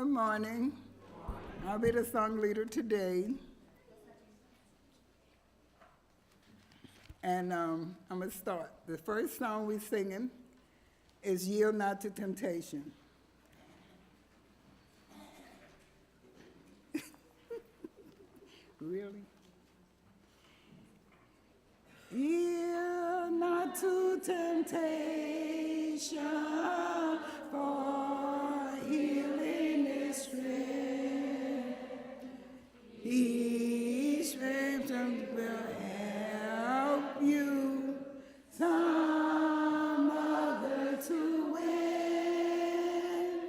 Good morning. I'll be the song leader today. And I'm going to start. The first song we're singing is Yield Not to Temptation. Really? Yield not to temptation, for healing is strength. Each victim will help you some other to win.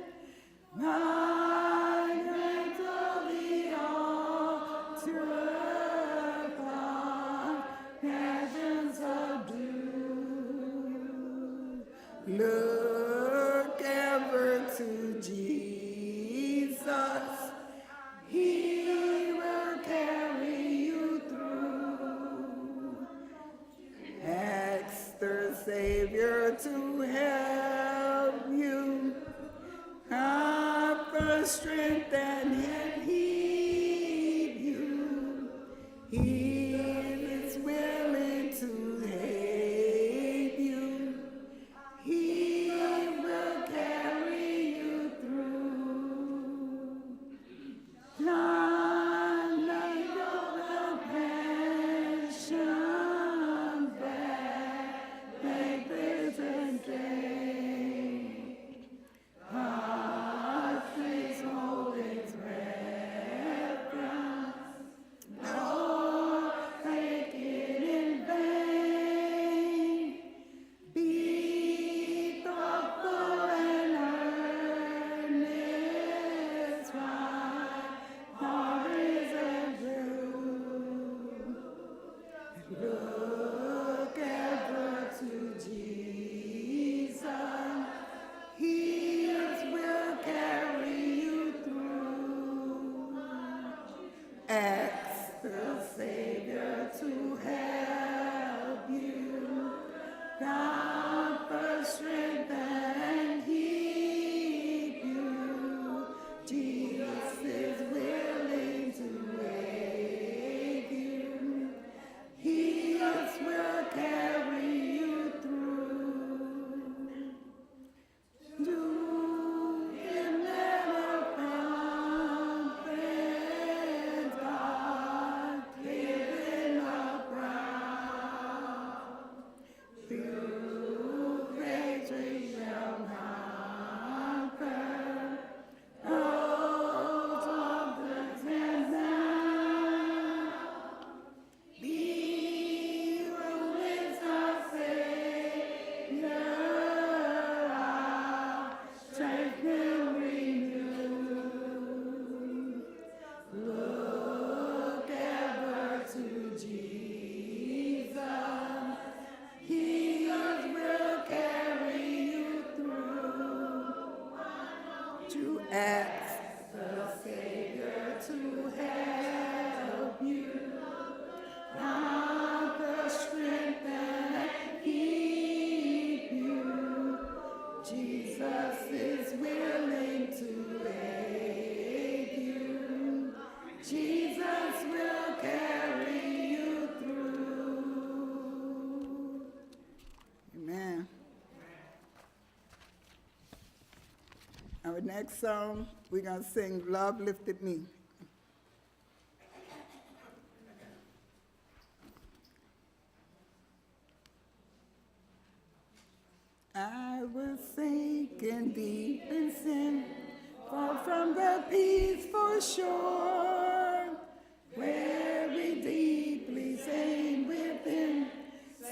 Migrate of the altar of God, heavens are due. Look ever to Jesus. He will carry you through. Ask the Savior to help you. Offer strength and He'll heed you. He is willing to aid you. He will carry you through. None of your passion back, make this and day. Heart face hold its reverence. Nor take it in vain. Be thoughtful and earnest, right hearts and true. Look ever to Jesus. He will carry you through. Ask the Savior to help you. God for strength and keep you. Jesus is willing to aid you. He will carry you through. Do him never confidence, God given up proud. Through grace we shall conquer. Oh, troubles and now. Be who is our Savior, our strength will renew. Look ever to Jesus. He will carry you through. To ask the Savior to help you. Not the strength and keep you. Jesus is willing to aid you. Jesus will carry you through. Amen. Our next song, we're going to sing Love Lifted Me. I was sinking deep in sin, far from the peaceful shore, very deeply sank within,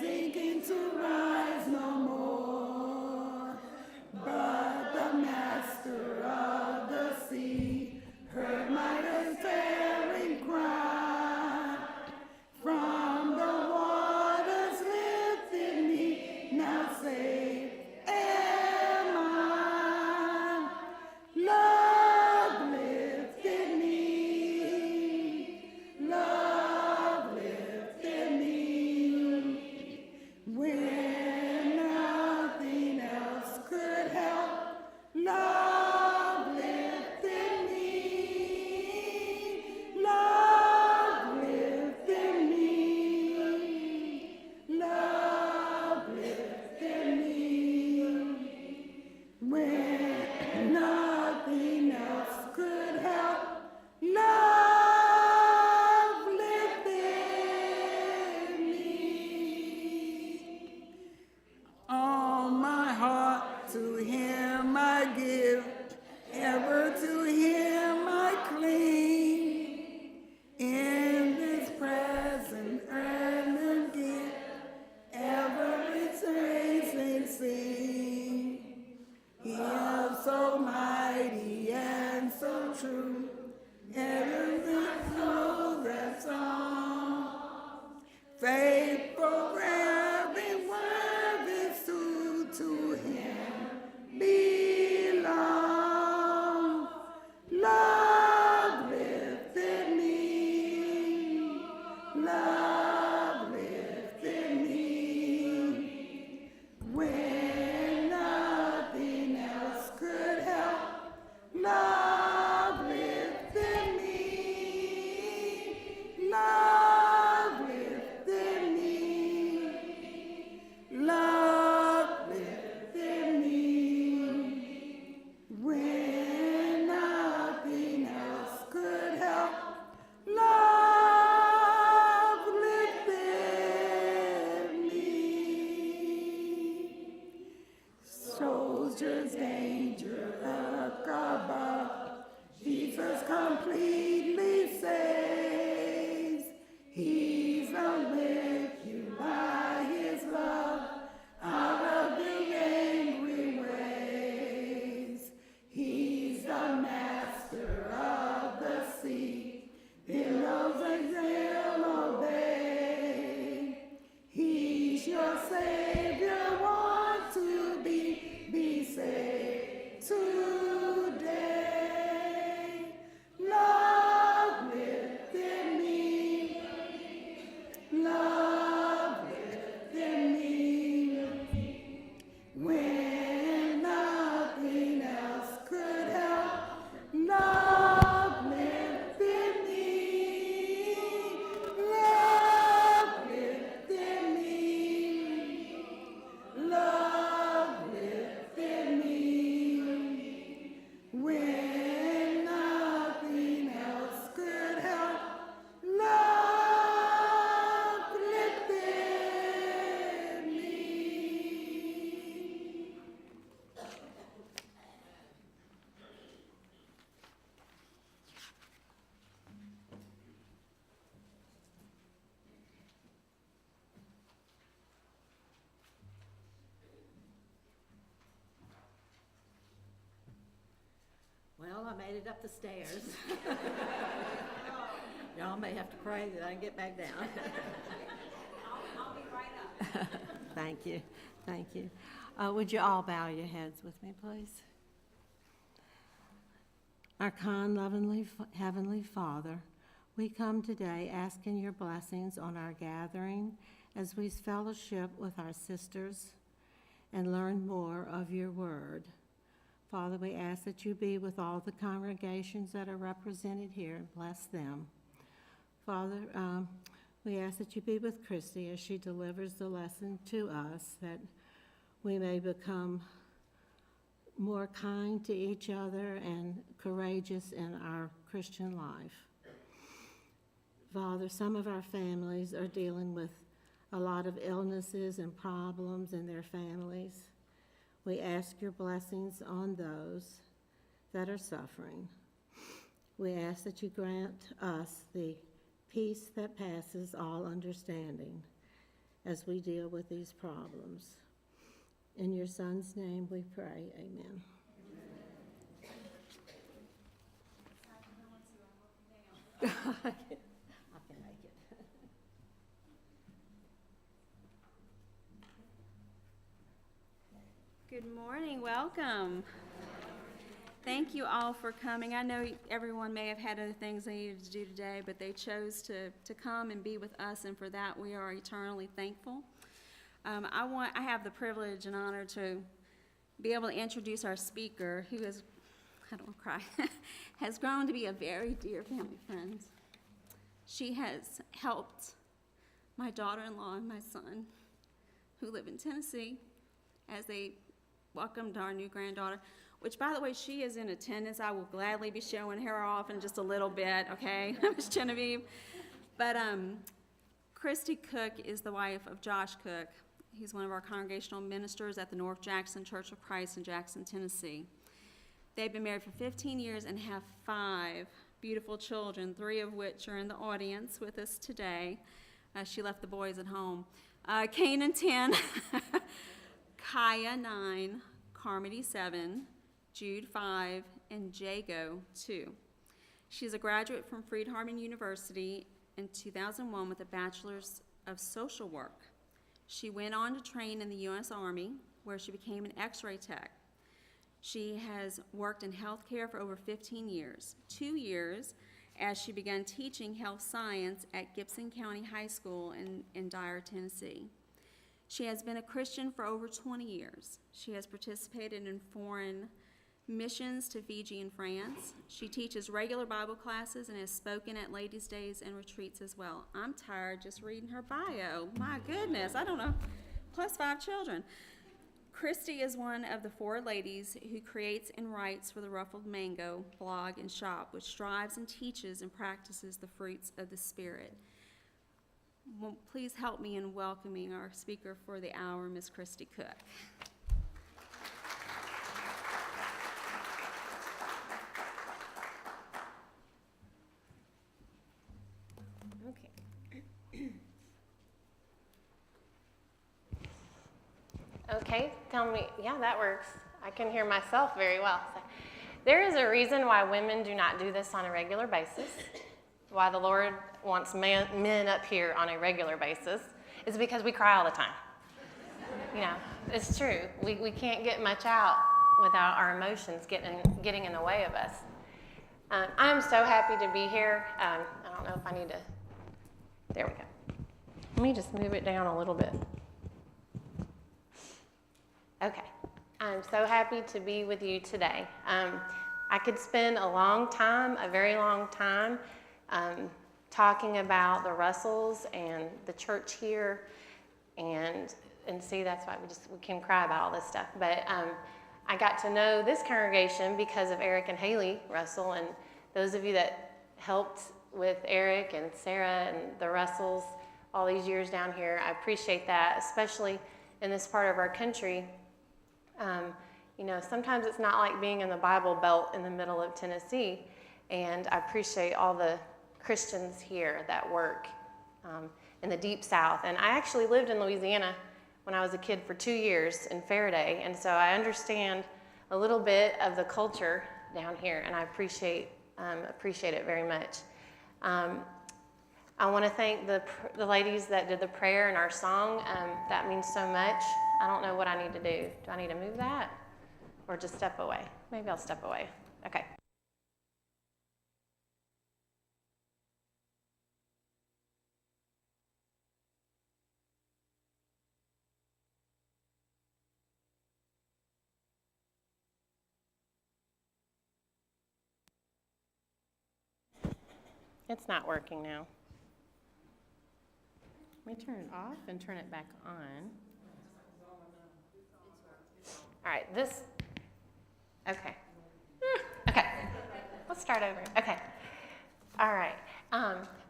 sinking to rise no more. But the master of the sea heard my despairing cry. From the waters lifted me, now saved am I. Love lifted me, love Jesus completely saves. He's gonna lift you by his love out of the angry waves. He's the master of the sea, billows and they'll obey. He's your Savior, want to be saved today. Love lifted me, love lifted me, when nothing else could help. Love lifted me, love lifted me, love lifted me, when nothing else could help. Love lifted me. Well, I made it up the stairs. Y'all may have to pray that I can get back down. I'll be right up. Thank you, thank you. Would you all bow your heads with me, please? Our kind, loving Heavenly Father, we come today asking your blessings on our gathering as we fellowship with our sisters and learn more of your word. Father, we ask that you be with all the congregations that are represented here and bless them. Father, we ask that you be with Christy as she delivers the lesson to us, that we may become more kind to each other and courageous in our Christian life. Father, some of our families are dealing with a lot of illnesses and problems in their families. We ask your blessings on those that are suffering. We ask that you grant us the peace that passes all understanding as we deal with these problems. In your Son's name we pray, amen. I can make it. Good morning, welcome. Thank you all for coming. I know everyone may have had other things they needed to do today, but they chose to come and be with us, and for that we are eternally thankful. I have the privilege and honor to be able to introduce our speaker, who is, I don't want to cry, has grown to be a very dear family friend. She has helped my daughter-in-law and my son, who live in Tennessee, as they welcomed our new granddaughter, which, by the way, she is in attendance. I will gladly be showing her off in just a little bit, okay, Miss Genevieve? But Christy Cook is the wife of Josh Cook. He's one of our congregational ministers at the North Jackson Church of Christ in Jackson, Tennessee. They've been married for 15 years and have 5 beautiful children, 3 of which are in the audience with us today. She left the boys at home. Canaan 10, Kaya 9, Carmody 7, Jude 5, and Jago 2. She's a graduate from Freed-Hardeman University in 2001 with a Bachelor's of Social Work. She went on to train in the U.S. Army, where she became an X-ray tech. She has worked in healthcare for over 15 years, 2 years as she began teaching health science at Gibson County High School in Dyer, Tennessee. She has been a Christian for over 20 years. She has participated in foreign missions to Fiji and France. She teaches regular Bible classes and has spoken at Ladies' Days and retreats as well. I'm tired just reading her bio. My goodness, I don't know, plus 5 children. Christy is one of the 4 ladies who creates and writes for the Ruffled Mango blog and shop, which strives and teaches and practices the fruits of the Spirit. Well, please help me in welcoming our speaker for the hour, Miss Christy Cook. Okay, tell me, yeah, that works. I can hear myself very well. So, there is a reason why women do not do this on a regular basis, why the Lord wants men up here on a regular basis, is because we cry all the time. You know, it's true. We can't get much out without our emotions getting in the way of us. I'm so happy to be here. I don't know if I need to, there we go. Let me just move it down a little bit. Okay, I'm so happy to be with you today. I could spend a very long time, talking about the Russells and the church here, and see, that's why we can cry about all this stuff. But I got to know this congregation because of Eric and Haley Russell, and those of you that helped with Eric and Sarah and the Russells all these years down here. I appreciate that, especially in this part of our country. You know, sometimes it's not like being in the Bible Belt in the middle of Tennessee, and I appreciate all the Christians here that work in the Deep South. And I actually lived in Louisiana when I was a kid for 2 years in Faraday, and so I understand a little bit of the culture down here, and I appreciate it very much. I want to thank the ladies that did the prayer and our song. That means so much. I don't know what I need to do. Do I need to move that or just step away? Maybe I'll step away. Okay. It's not working now. Let me turn it off and turn it back on. All right, okay. Okay, let's start over. Okay, all right.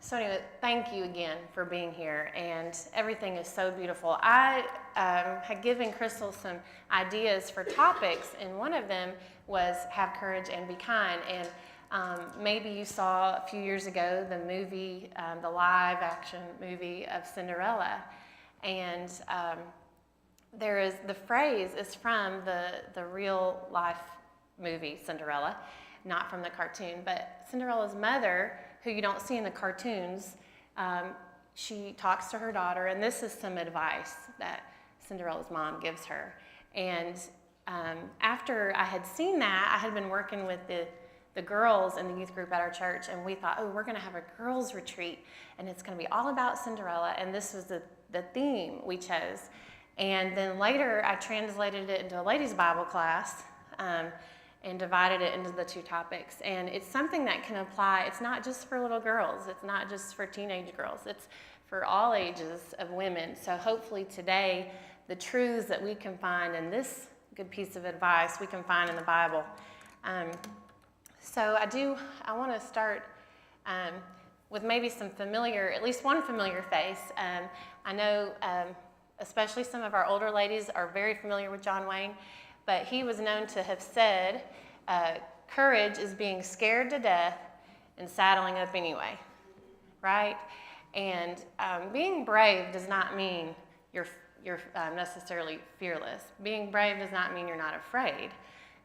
So anyway, thank you again for being here, and everything is so beautiful. I had given Crystal some ideas for topics, and one of them was have courage and be kind. And maybe you saw a few years ago the movie, the live action movie of Cinderella, and the phrase is from the real life movie Cinderella, not from the cartoon. But Cinderella's mother, who you don't see in the cartoons, she talks to her daughter, and this is some advice that Cinderella's mom gives her. And after I had seen that, I had been working with the girls in the youth group at our church, and we thought, oh, we're going to have a girls' retreat, and it's going to be all about Cinderella, and this was the theme we chose. And then later, I translated it into a ladies' Bible class and divided it into the two topics. And it's something that can apply. It's not just for little girls. It's not just for teenage girls. It's for all ages of women. So hopefully today, the truths that we can find in this good piece of advice, we can find in the Bible. So I want to start with maybe some familiar, at least one familiar face. I know especially some of our older ladies are very familiar with John Wayne, but he was known to have said, courage is being scared to death and saddling up anyway, right? And being brave does not mean you're necessarily fearless. Being brave does not mean you're not afraid.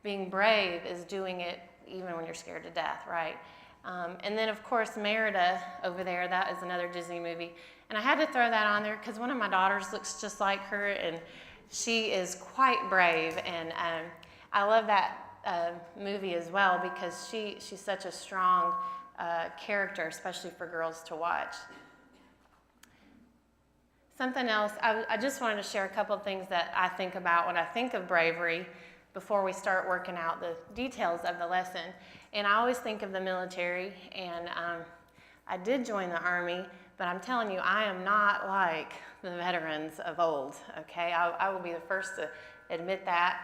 Being brave is doing it even when you're scared to death, right? And then, of course, Merida over there, that is another Disney movie. And I had to throw that on there because one of my daughters looks just like her, and she is quite brave. And I love that movie as well because she's such a strong character, especially for girls to watch. Something else, I just wanted to share a couple of things that I think about when I think of bravery before we start working out the details of the lesson. And I always think of the military, and I did join the Army, but I'm telling you, I am not like the veterans of old, okay? I will be the first to admit that.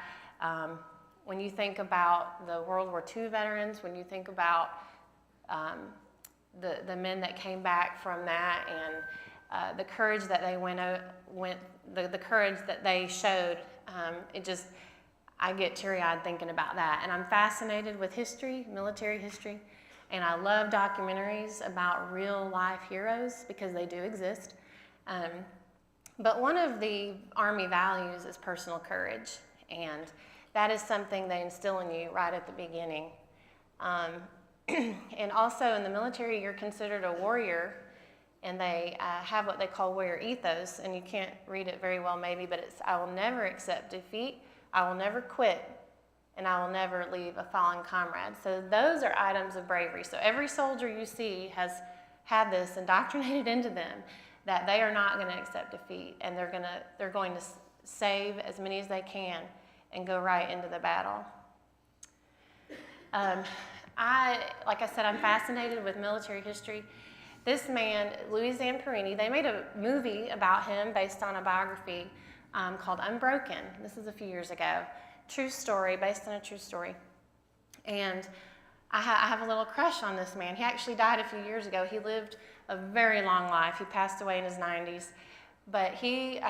When you think about the World War II veterans, when you think about the men that came back from that, and the courage that they the courage that they showed, I get teary-eyed thinking about that. And I'm fascinated with history, military history, and I love documentaries about real-life heroes because they do exist. But one of the Army values is personal courage, and that is something they instill in you right at the beginning. And also in the military, you're considered a warrior, and they have what they call warrior ethos, and you can't read it very well maybe, but it's, I will never accept defeat, I will never quit, and I will never leave a fallen comrade. So those are items of bravery. So every soldier you see has had this indoctrinated into them, that they are not going to accept defeat, and they're going to save as many as they can and go right into the battle. Like I said, I'm fascinated with military history. This man, Louis Zamperini, they made a movie about him based on a biography called Unbroken. This is a few years ago. True story, based on a true story. And I have a little crush on this man. He actually died a few years ago. He lived a very long life. He passed away in his 90s. But he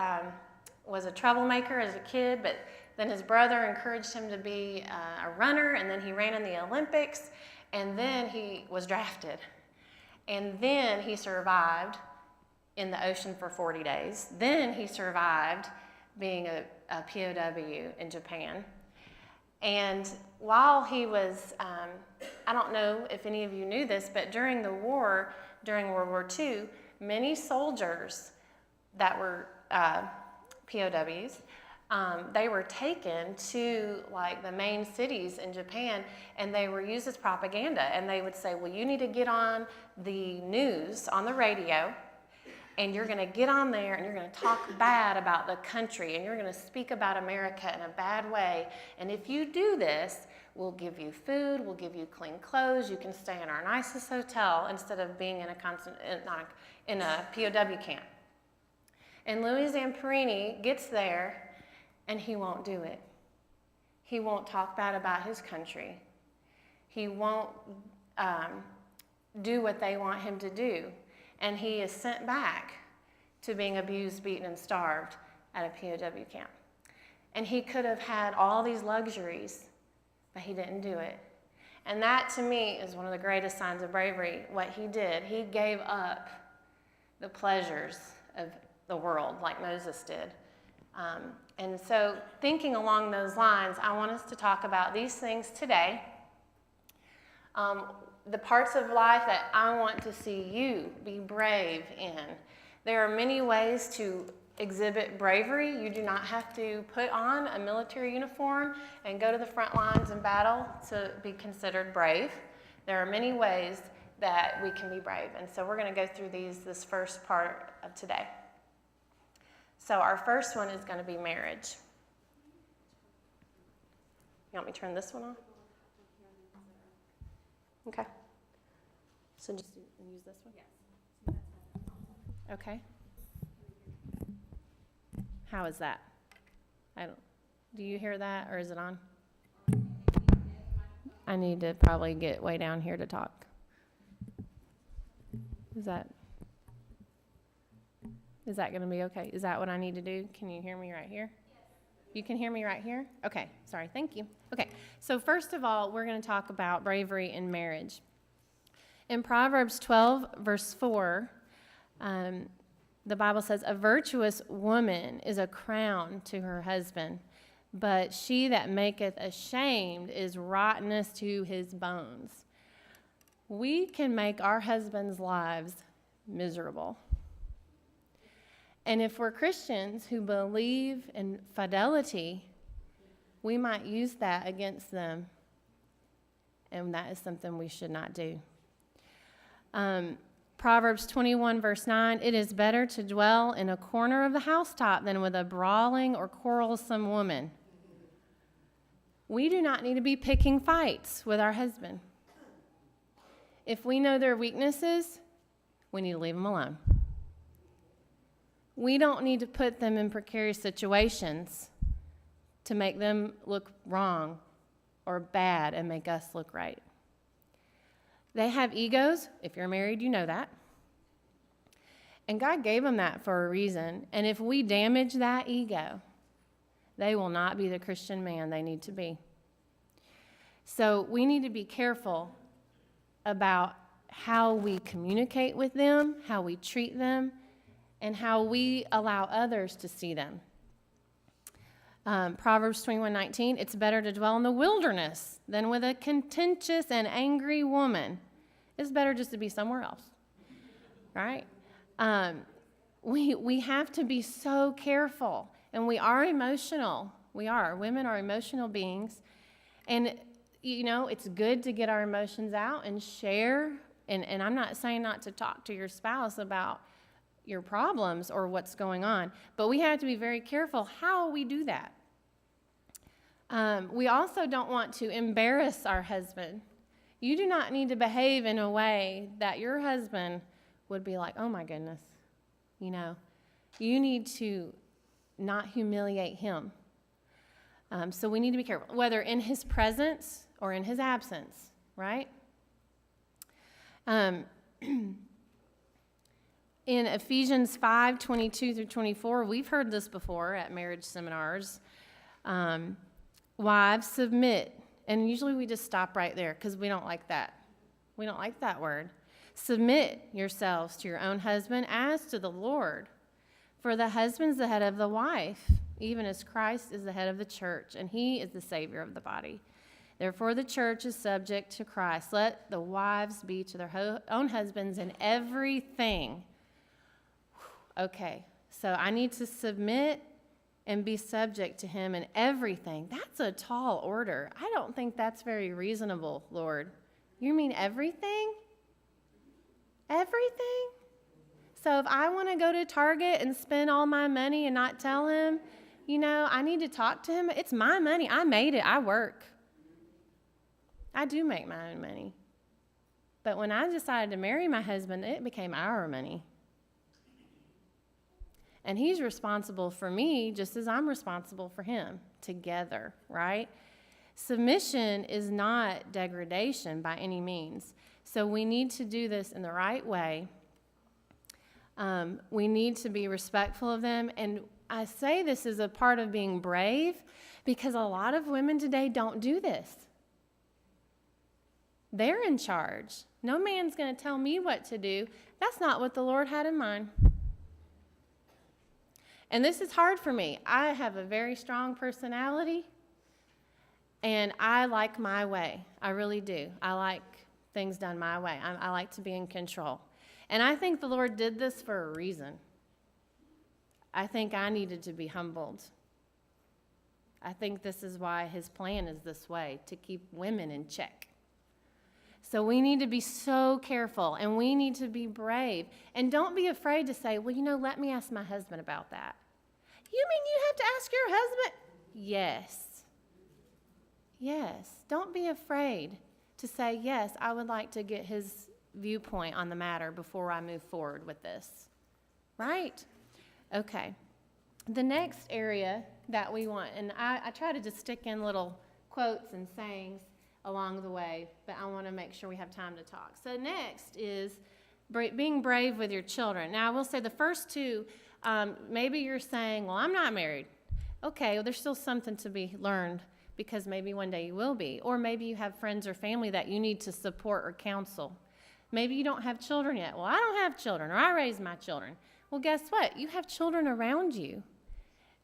was a troublemaker as a kid, but then his brother encouraged him to be a runner, and then he ran in the Olympics, and then he was drafted. And then he survived in the ocean for 40 days. Then he survived being a POW in Japan. And while he was, I don't know if any of you knew this, but during the war, during World War II, many soldiers that were POWs, they were taken to like the main cities in Japan, and they were used as propaganda. And they would say, well, you need to get on the news, on the radio, and you're going to get on there and you're going to talk bad about the country, and you're going to speak about America in a bad way. And if you do this, we'll give you food, we'll give you clean clothes, you can stay in our nicest hotel instead of being in a POW camp. And Louis Zamperini gets there, and he won't do it. He won't talk bad about his country. He won't do what they want him to do. And he is sent back to being abused, beaten, and starved at a POW camp. And he could have had all these luxuries, but he didn't do it. And that, to me, is one of the greatest signs of bravery, what he did. He gave up the pleasures of the world like Moses did. And so thinking along those lines, I want us to talk about these things today. The parts of life that I want to see you be brave in. There are many ways to exhibit bravery. You do not have to put on a military uniform and go to the front lines in battle to be considered brave. There are many ways that we can be brave. And so we're going to go through this first part of today. So our first one is going to be marriage. You want me to turn this one on? Okay. So just use this one? Yes. Okay. How is that? Do you hear that, or is it on? I need to probably get way down here to talk. Is that going to be okay? Is that what I need to do? Can you hear me right here? You can hear me right here? Okay, sorry, thank you. Okay, so first of all, we're going to talk about bravery in marriage. In Proverbs 12, verse 4, the Bible says, a virtuous woman is a crown to her husband, but she that maketh ashamed is rottenness to his bones. We can make our husbands' lives miserable. And if we're Christians who believe in fidelity, we might use that against them. And that is something we should not do. Proverbs 21, verse 9, it is better to dwell in a corner of the housetop than with a brawling or quarrelsome woman. We do not need to be picking fights with our husband. If we know their weaknesses, we need to leave them alone. We don't need to put them in precarious situations to make them look wrong or bad and make us look right. They have egos. If you're married, you know that. And God gave them that for a reason. And if we damage that ego, they will not be the Christian man they need to be. So we need to be careful about how we communicate with them, how we treat them, and how we allow others to see them. Proverbs 21:19, it's better to dwell in the wilderness than with a contentious and angry woman. It's better just to be somewhere else, right? We have to be so careful, and we are emotional. Women are emotional beings, and it's good to get our emotions out and share, and I'm not saying not to talk to your spouse about your problems or what's going on, but we have to be very careful how we do that. We also don't want to embarrass our husband. You do not need to behave in a way that your husband would be like, oh my goodness, you need to not humiliate him. So we need to be careful, whether in his presence or in his absence, right? In Ephesians 5:22-24, we've heard this before at marriage seminars. Wives, submit. And usually we just stop right there because we don't like that. We don't like that word. Submit yourselves to your own husband as to the Lord. For the husband's the head of the wife, even as Christ is the head of the church, and he is the Savior of the body. Therefore, the church is subject to Christ. Let the wives be to their own husbands in everything. Okay, so I need to submit and be subject to him in everything. That's a tall order. I don't think that's very reasonable, Lord. You mean everything? Everything? So if I want to go to Target and spend all my money and not tell him, I need to talk to him. It's my money. I made it. I work. I do make my own money. But when I decided to marry my husband, it became our money. And he's responsible for me just as I'm responsible for him, together, right? Submission is not degradation by any means. So we need to do this in the right way. We need to be respectful of them. And I say this is a part of being brave because a lot of women today don't do this. They're in charge. No man's going to tell me what to do. That's not what the Lord had in mind. And this is hard for me. I have a very strong personality, and I like my way. I really do. I like things done my way. I like to be in control. And I think the Lord did this for a reason. I think I needed to be humbled. I think this is why his plan is this way, to keep women in check. So we need to be so careful, and we need to be brave. And don't be afraid to say, well, let me ask my husband about that. You mean you have to ask your husband? Yes. Yes. Don't be afraid to say, yes, I would like to get his viewpoint on the matter before I move forward with this. Right? Okay. The next area that we want, and I try to just stick in little quotes and sayings along the way, but I want to make sure we have time to talk. So next is being brave with your children. Now, I will say the first two, maybe you're saying, well, I'm not married. Okay, well, there's still something to be learned because maybe one day you will be. Or maybe you have friends or family that you need to support or counsel. Maybe you don't have children yet. Well, I don't have children, or I raised my children. Well, guess what? You have children around you,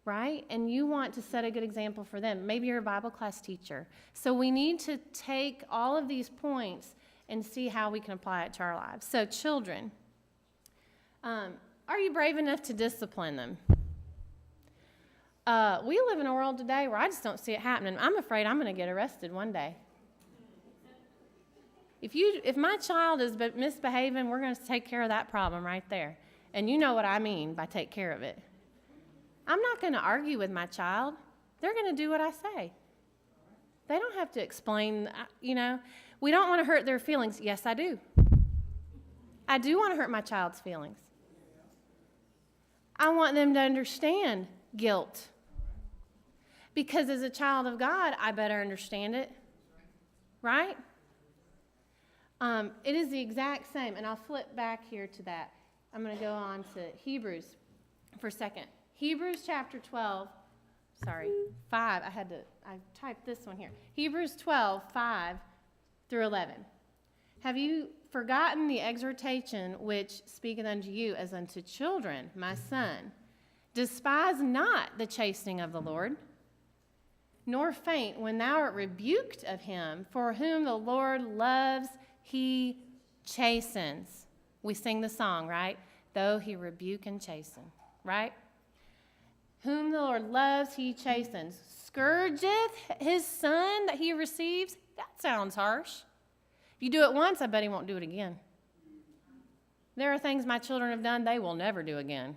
right? And you want to set a good example for them. Maybe you're a Bible class teacher. So we need to take all of these points and see how we can apply it to our lives. So children, are you brave enough to discipline them? We live in a world today where I just don't see it happening. I'm afraid I'm going to get arrested one day. If my child is misbehaving, we're going to take care of that problem right there. And you know what I mean by take care of it. I'm not going to argue with my child. They're going to do what I say. They don't have to explain, We don't want to hurt their feelings. Yes, I do. I do want to hurt my child's feelings. I want them to understand guilt. Because as a child of God, I better understand it. Right? It is the exact same. And I'll flip back here to that. I'm going to go on to Hebrews for a second. Hebrews chapter 12, 5. I typed this one here. Hebrews 12, 5 through 11. Have you forgotten the exhortation which speaketh unto you as unto children, my son? Despise not the chastening of the Lord, nor faint when thou art rebuked of him, for whom the Lord loves, he chastens. We sing the song, right? Though he rebuke and chasten, right? Whom the Lord loves, he chastens. Scourgeth his son that he receives. That sounds harsh. If you do it once, I bet he won't do it again. There are things my children have done they will never do again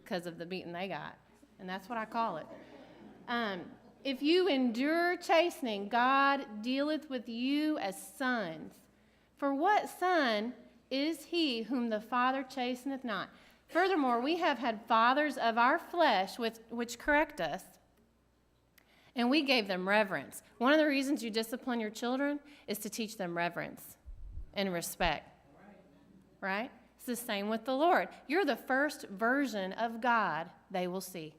because of the beating they got. And that's what I call it. If you endure chastening, God dealeth with you as sons. For what son is he whom the Father chasteneth not? Furthermore, we have had fathers of our flesh which correct us, and we gave them reverence. One of the reasons you discipline your children is to teach them reverence and respect. Right? It's the same with the Lord. You're the first version of God they will see.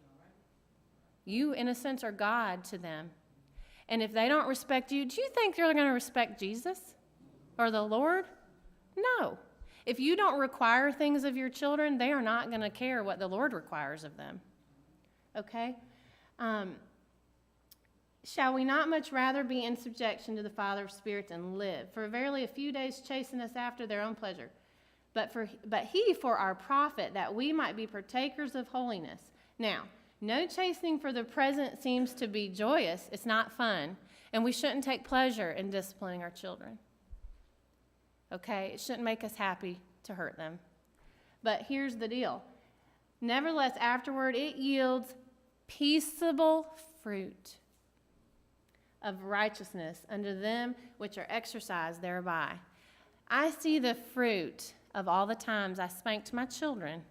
You, in a sense, are God to them. And if they don't respect you, do you think they're going to respect Jesus or the Lord? No. If you don't require things of your children, they are not going to care what the Lord requires of them. Okay? Shall we not much rather be in subjection to the Father of spirits and live? For verily a few days chasten us after their own pleasure. But he for our profit, that we might be partakers of holiness. Now, no chastening for the present seems to be joyous. It's not fun. And we shouldn't take pleasure in disciplining our children. Okay? It shouldn't make us happy to hurt them. But here's the deal. Nevertheless, afterward, it yields peaceable fruit of righteousness unto them which are exercised thereby. I see the fruit of all the times I spanked my children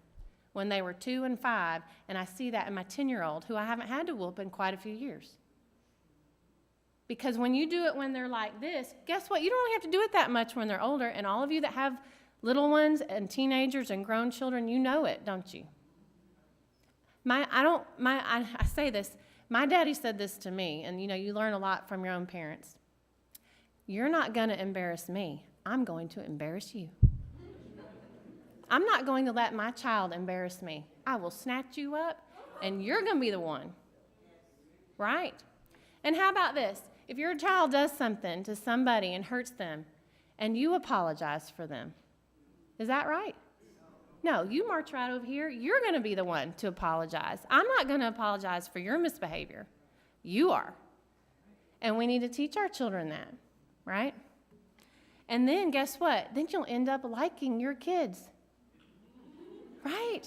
when they were 2 and 5, and I see that in my 10-year-old, who I haven't had to whoop in quite a few years. Because when you do it when they're like this, guess what? You don't really have to do it that much when they're older, and all of you that have little ones and teenagers and grown children, you know it, don't you? I say this, my daddy said this to me, and you learn a lot from your own parents. You're not going to embarrass me. I'm going to embarrass you. I'm not going to let my child embarrass me. I will snatch you up, and you're going to be the one. Right? And how about this? If your child does something to somebody and hurts them, and you apologize for them, is that right? No, you march right over here. You're going to be the one to apologize. I'm not going to apologize for your misbehavior. You are. And we need to teach our children that, right? And then guess what? Then you'll end up liking your kids. Right?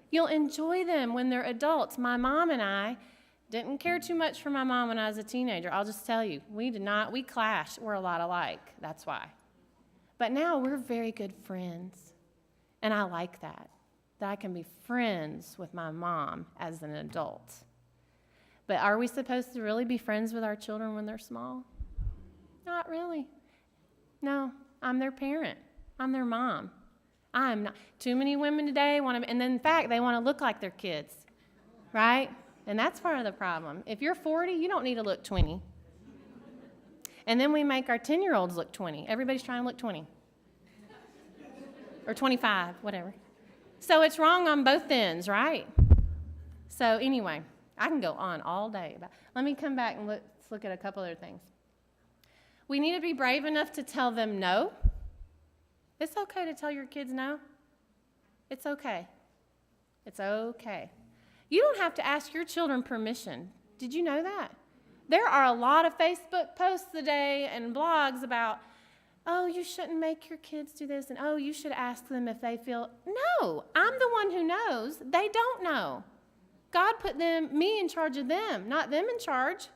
You'll enjoy them when they're adults. My mom and I didn't care too much for my mom when I was a teenager. I'll just tell you, we clashed. We're a lot alike. That's why. But now we're very good friends. And I like that I can be friends with my mom as an adult. But are we supposed to really be friends with our children when they're small? Not really. No, I'm their parent. I'm their mom. I'm not. Too many women today want to, and then in fact, they want to look like their kids, right? And that's part of the problem. If you're 40, you don't need to look 20. And then we make our 10-year-olds look 20. Everybody's trying to look 20. Or 25, whatever. So it's wrong on both ends, right? So anyway, I can go on all day. Let me come back and let's look at a couple other things. We need to be brave enough to tell them no. It's okay to tell your kids no. It's okay. It's okay. You don't have to ask your children permission. Did you know that? There are a lot of Facebook posts today and blogs about, oh, you shouldn't make your kids do this, and oh, you should ask them if they feel. No, I'm the one who knows. They don't know. God put me in charge of them, not them in charge.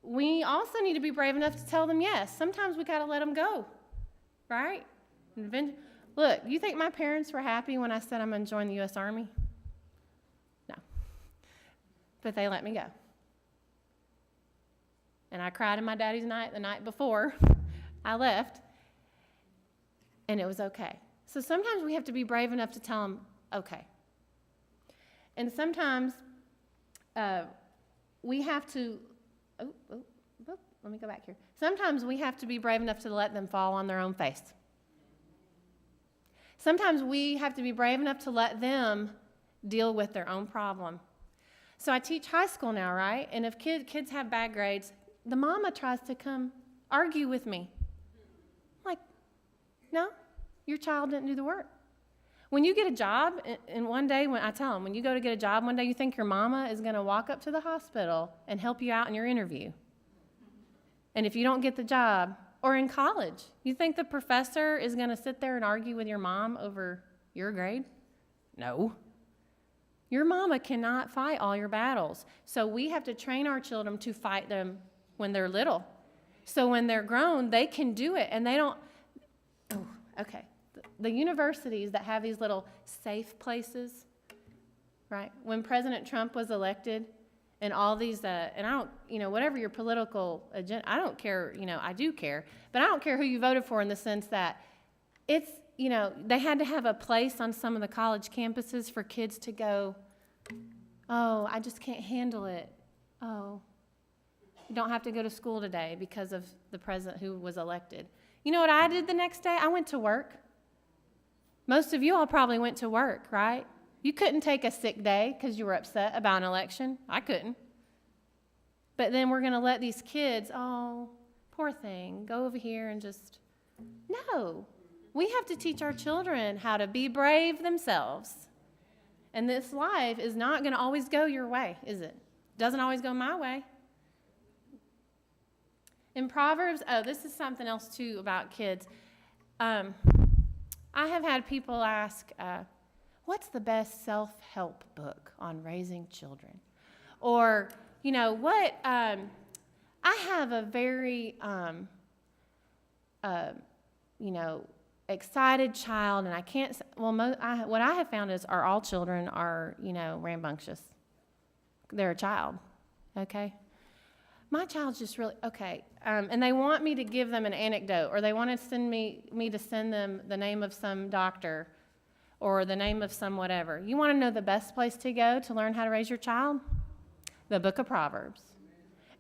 We also need to be brave enough to tell them yes. Sometimes we got to let them go, right? Look, you think my parents were happy when I said I'm going to join the U.S. Army? No. But they let me go. And I cried in my daddy's night the night before I left, and it was okay. So sometimes we have to be brave enough to tell them, okay. And sometimes we have to, let me go back here. Sometimes we have to be brave enough to let them fall on their own face. Sometimes we have to be brave enough to let them deal with their own problem. So I teach high school now, right? And if kids have bad grades, the mama tries to come argue with me. I'm like, no, your child didn't do the work. When you get a job, and one day when I tell them, when you go to get a job one day, you think your mama is going to walk up to the hospital and help you out in your interview. And if you don't get the job, or in college, you think the professor is going to sit there and argue with your mom over your grade? No. Your mama cannot fight all your battles. So we have to train our children to fight them when they're little. So when they're grown, they can do it, and they don't. Oh, okay. The universities that have these little safe places, right? When President Trump was elected, and all these, and I don't, whatever your political agenda, I don't care, I do care, but I don't care who you voted for in the sense that it's, they had to have a place on some of the college campuses for kids to go, oh, I just can't handle it. Oh, you don't have to go to school today because of the president who was elected. You know what I did the next day? I went to work. Most of you all probably went to work, right? You couldn't take a sick day because you were upset about an election. I couldn't. But then we're going to let these kids, oh, poor thing, go over here and just, no. We have to teach our children how to be brave themselves. And this life is not going to always go your way, is it? Doesn't always go my way. In Proverbs, this is something else too about kids. I have had people ask, what's the best self-help book on raising children? Or, what, I have a very, excited child, and I can't, what I have found is all children are, rambunctious. They're a child, okay? My child's just really, okay, and they want me to give them an anecdote, or they want to send me to send them the name of some doctor, or the name of some whatever. You want to know the best place to go to learn how to raise your child? The book of Proverbs.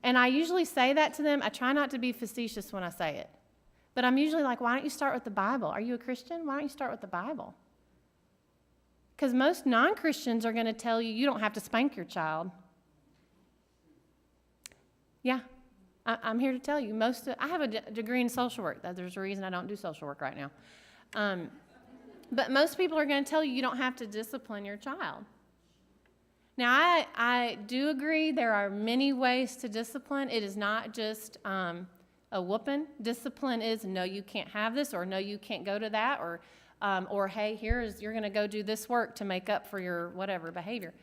And I usually say that to them. I try not to be facetious when I say it. But I'm usually like, why don't you start with the Bible? Are you a Christian? Why don't you start with the Bible? Because most non-Christians are going to tell you don't have to spank your child. Yeah, I'm here to tell you. I have a degree in social work. There's a reason I don't do social work right now. But most people are going to tell you don't have to discipline your child. Now, I do agree there are many ways to discipline. It is not just a whooping. Discipline is, no, you can't have this, or no, you can't go to that, or hey, you're going to go do this work to make up for your whatever behavior.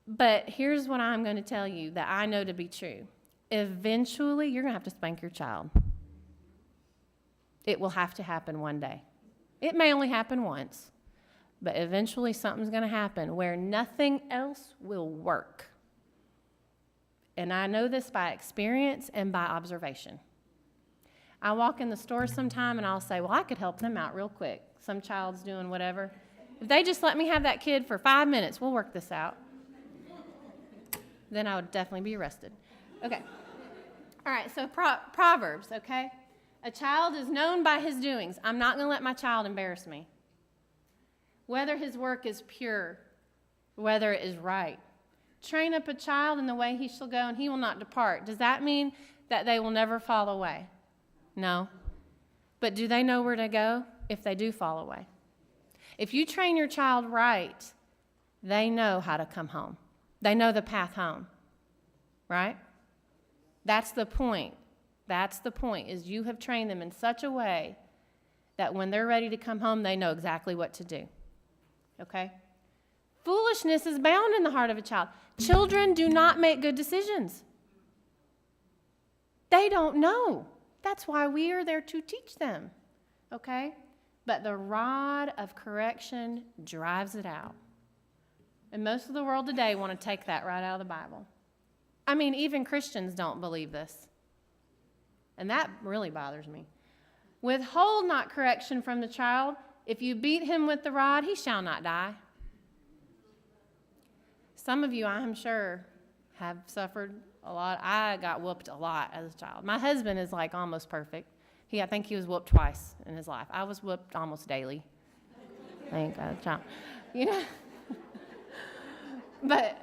But here's what I'm going to tell you that I know to be true. Eventually, you're going to have to spank your child. It will have to happen one day. It may only happen once, but eventually something's going to happen where nothing else will work. And I know this by experience and by observation. I walk in the store sometime and I'll say, well, I could help them out real quick. Some child's doing whatever. If they just let me have that kid for 5 minutes, we'll work this out. Then I would definitely be arrested. Okay. All right, so Proverbs, okay? A child is known by his doings. I'm not going to let my child embarrass me. Whether his work is pure, whether it is right. Train up a child in the way he shall go, and he will not depart. Does that mean that they will never fall away? No. But do they know where to go if they do fall away? If you train your child right, they know how to come home. They know the path home, right? That's the point. That's the point, is you have trained them in such a way that when they're ready to come home, they know exactly what to do, okay? Foolishness is bound in the heart of a child. Children do not make good decisions. They don't know. That's why we are there to teach them, okay? But the rod of correction drives it out. And most of the world today want to take that right out of the Bible. I mean, even Christians don't believe this. And that really bothers me. Withhold not correction from the child. If you beat him with the rod, he shall not die. Some of you, I am sure, have suffered a lot. I got whooped a lot as a child. My husband is like almost perfect. I think he was whooped twice in his life. I was whooped almost daily. Thank God, child. You know? But,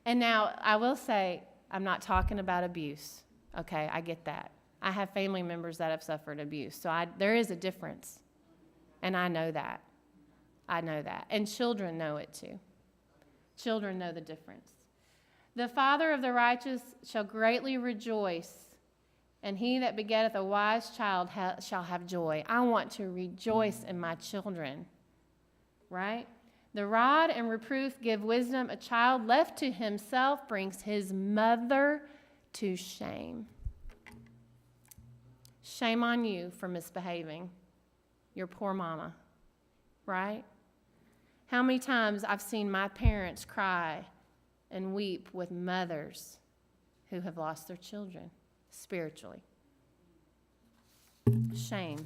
and now I will say, I'm not talking about abuse. Okay, I get that. I have family members that have suffered abuse. So there is a difference. And I know that. I know that. And children know it too. Children know the difference. The father of the righteous shall greatly rejoice, and he that begetteth a wise child shall have joy. I want to rejoice in my children, right? The rod and reproof give wisdom. A child left to himself brings his mother to shame. Shame on you for misbehaving. Your poor mama, right? How many times I've seen my parents cry and weep with mothers who have lost their children spiritually. Shame.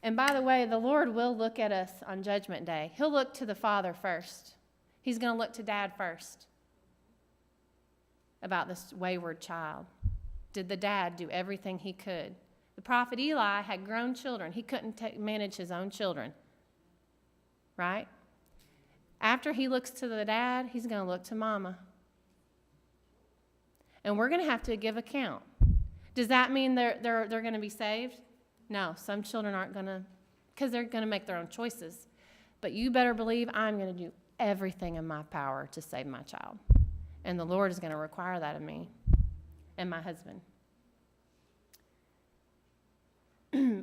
And by the way, the Lord will look at us on Judgment Day. He'll look to the father first. He's going to look to dad first about this wayward child. Did the dad do everything he could? The prophet Eli had grown children. He couldn't manage his own children, right? After he looks to the dad, he's going to look to mama. And we're going to have to give account. Does that mean they're going to be saved? No, some children aren't going to, because they're going to make their own choices. But you better believe I'm going to do everything in my power to save my child. And the Lord is going to require that of me and my husband.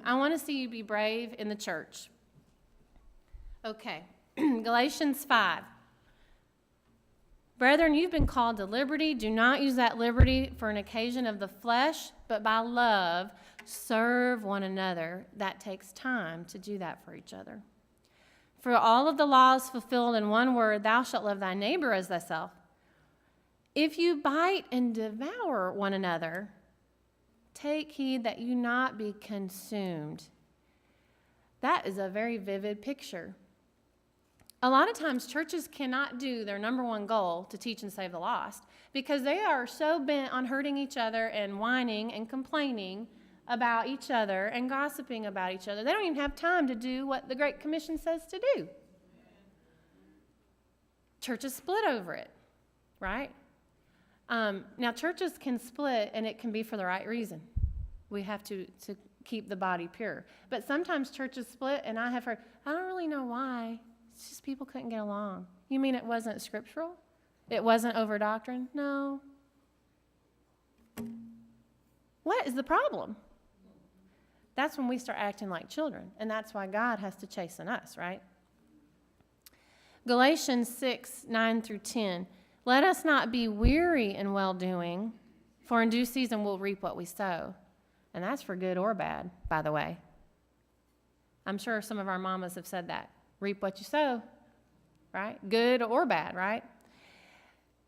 I want to see you be brave in the church. Okay, Galatians 5. Brethren, you've been called to liberty. Do not use that liberty for an occasion of the flesh, but by love, serve one another. That takes time to do that for each other. For all of the law is fulfilled in one word, thou shalt love thy neighbor as thyself. If you bite and devour one another, take heed that you not be consumed. That is a very vivid picture. A lot of times churches cannot do their number one goal to teach and save the lost because they are so bent on hurting each other and whining and complaining about each other and gossiping about each other. They don't even have time to do what the Great Commission says to do. Churches split over it, right? Now, churches can split, and it can be for the right reason. We have to keep the body pure. But sometimes churches split, and I have heard, I don't really know why. It's just people couldn't get along. You mean it wasn't scriptural? It wasn't over doctrine? No. What is the problem? That's when we start acting like children, and that's why God has to chasten us, right? Galatians 6, 9 through 10. Let us not be weary in well-doing, for in due season we'll reap what we sow. And that's for good or bad, by the way. I'm sure some of our mamas have said that. Reap what you sow, right? Good or bad, right?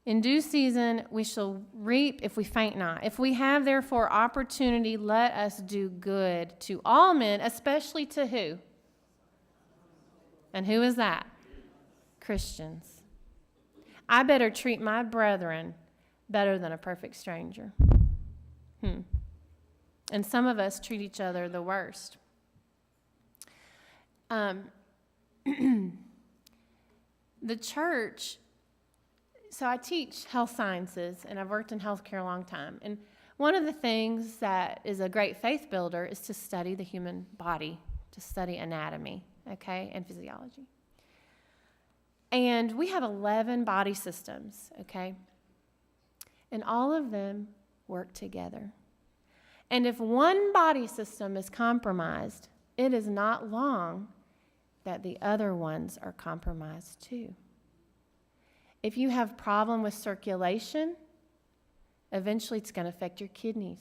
In due season we shall reap if we faint not. If we have therefore opportunity, let us do good to all men, especially to who? And who is that? Christians. I better treat my brethren better than a perfect stranger. And some of us treat each other the worst. The church, so I teach health sciences, and I've worked in healthcare a long time. And one of the things that is a great faith builder is to study the human body, to study anatomy, okay, and physiology. And we have 11 body systems, okay? And all of them work together. And if one body system is compromised, it is not long that the other ones are compromised too. If you have problem with circulation, eventually it's going to affect your kidneys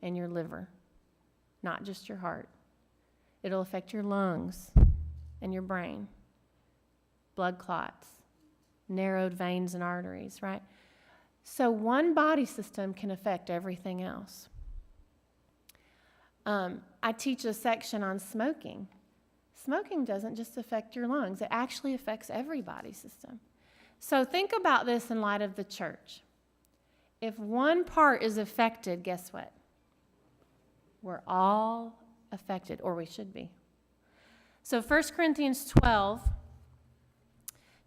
and your liver, not just your heart. It'll affect your lungs and your brain. Blood clots, narrowed veins and arteries, right? So one body system can affect everything else. I teach a section on smoking. Smoking doesn't just affect your lungs. It actually affects every body system. So think about this in light of the church. If one part is affected, guess what? We're all affected, or we should be. So 1 Corinthians 12,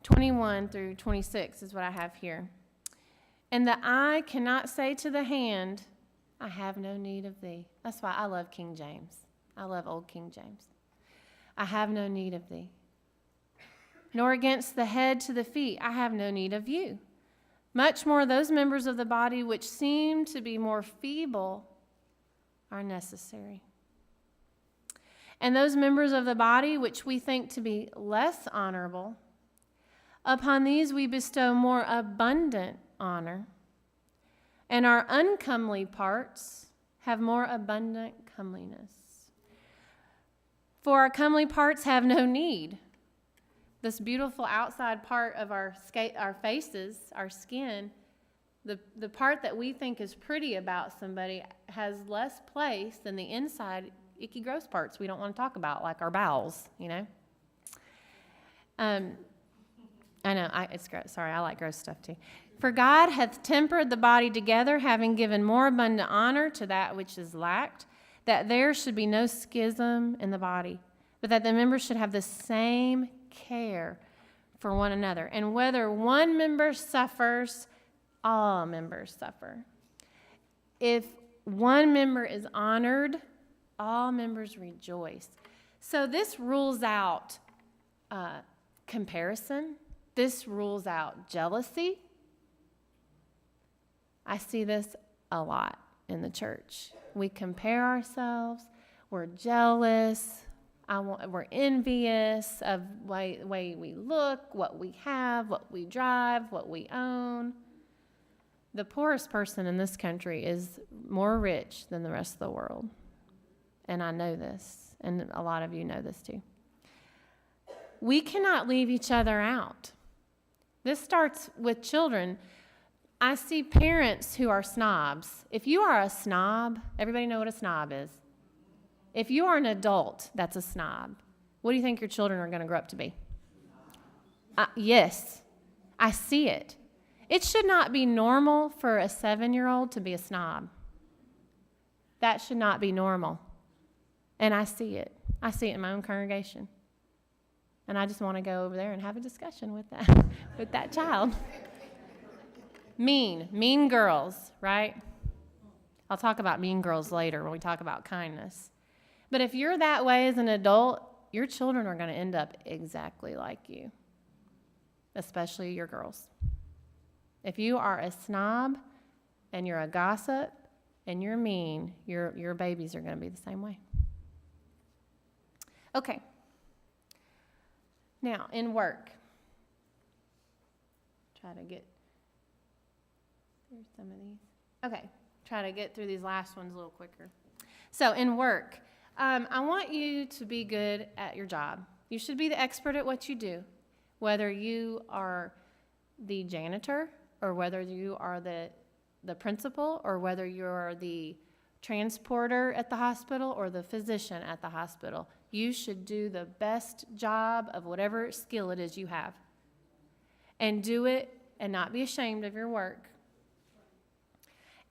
21 through 26 is what I have here. And the eye cannot say to the hand, I have no need of thee. That's why I love King James. I love old King James. I have no need of thee. Nor against the head to the feet, I have no need of you. Much more those members of the body which seem to be more feeble are necessary. And those members of the body which we think to be less honorable, upon these we bestow more abundant honor. And our uncomely parts have more abundant comeliness. For our comely parts have no need. This beautiful outside part of our faces, our skin, the part that we think is pretty about somebody has less place than the inside, icky, gross parts we don't want to talk about, like our bowels, you know? I know, it's gross. Sorry, I like gross stuff too. For God hath tempered the body together, having given more abundant honor to that which is lacked, that there should be no schism in the body, but that the members should have the same care for one another. And whether one member suffers, all members suffer. If one member is honored, all members rejoice. So this rules out comparison. This rules out jealousy. I see this a lot in the church. We compare ourselves. We're jealous. We're envious of the way we look, what we have, what we drive, what we own. The poorest person in this country is more rich than the rest of the world. And I know this, and a lot of you know this too. We cannot leave each other out. This starts with children. I see parents who are snobs. If you are a snob, everybody know what a snob is. If you are an adult that's a snob, what do you think your children are going to grow up to be? Yes, I see it. It should not be normal for a 7-year-old to be a snob. That should not be normal. And I see it. I see it in my own congregation. And I just want to go over there and have a discussion with that child. Mean girls, right? I'll talk about mean girls later when we talk about kindness. But if you're that way as an adult, your children are going to end up exactly like you, especially your girls. If you are a snob and you're a gossip and you're mean, your babies are going to be the same way. Okay. Now, in work, try to get through some of these. Okay, try to get through these last ones a little quicker. So, in work, I want you to be good at your job. You should be the expert at what you do, whether you are the janitor or whether you are the principal or whether you're the transporter at the hospital or the physician at the hospital. You should do the best job of whatever skill it is you have. And do it and not be ashamed of your work.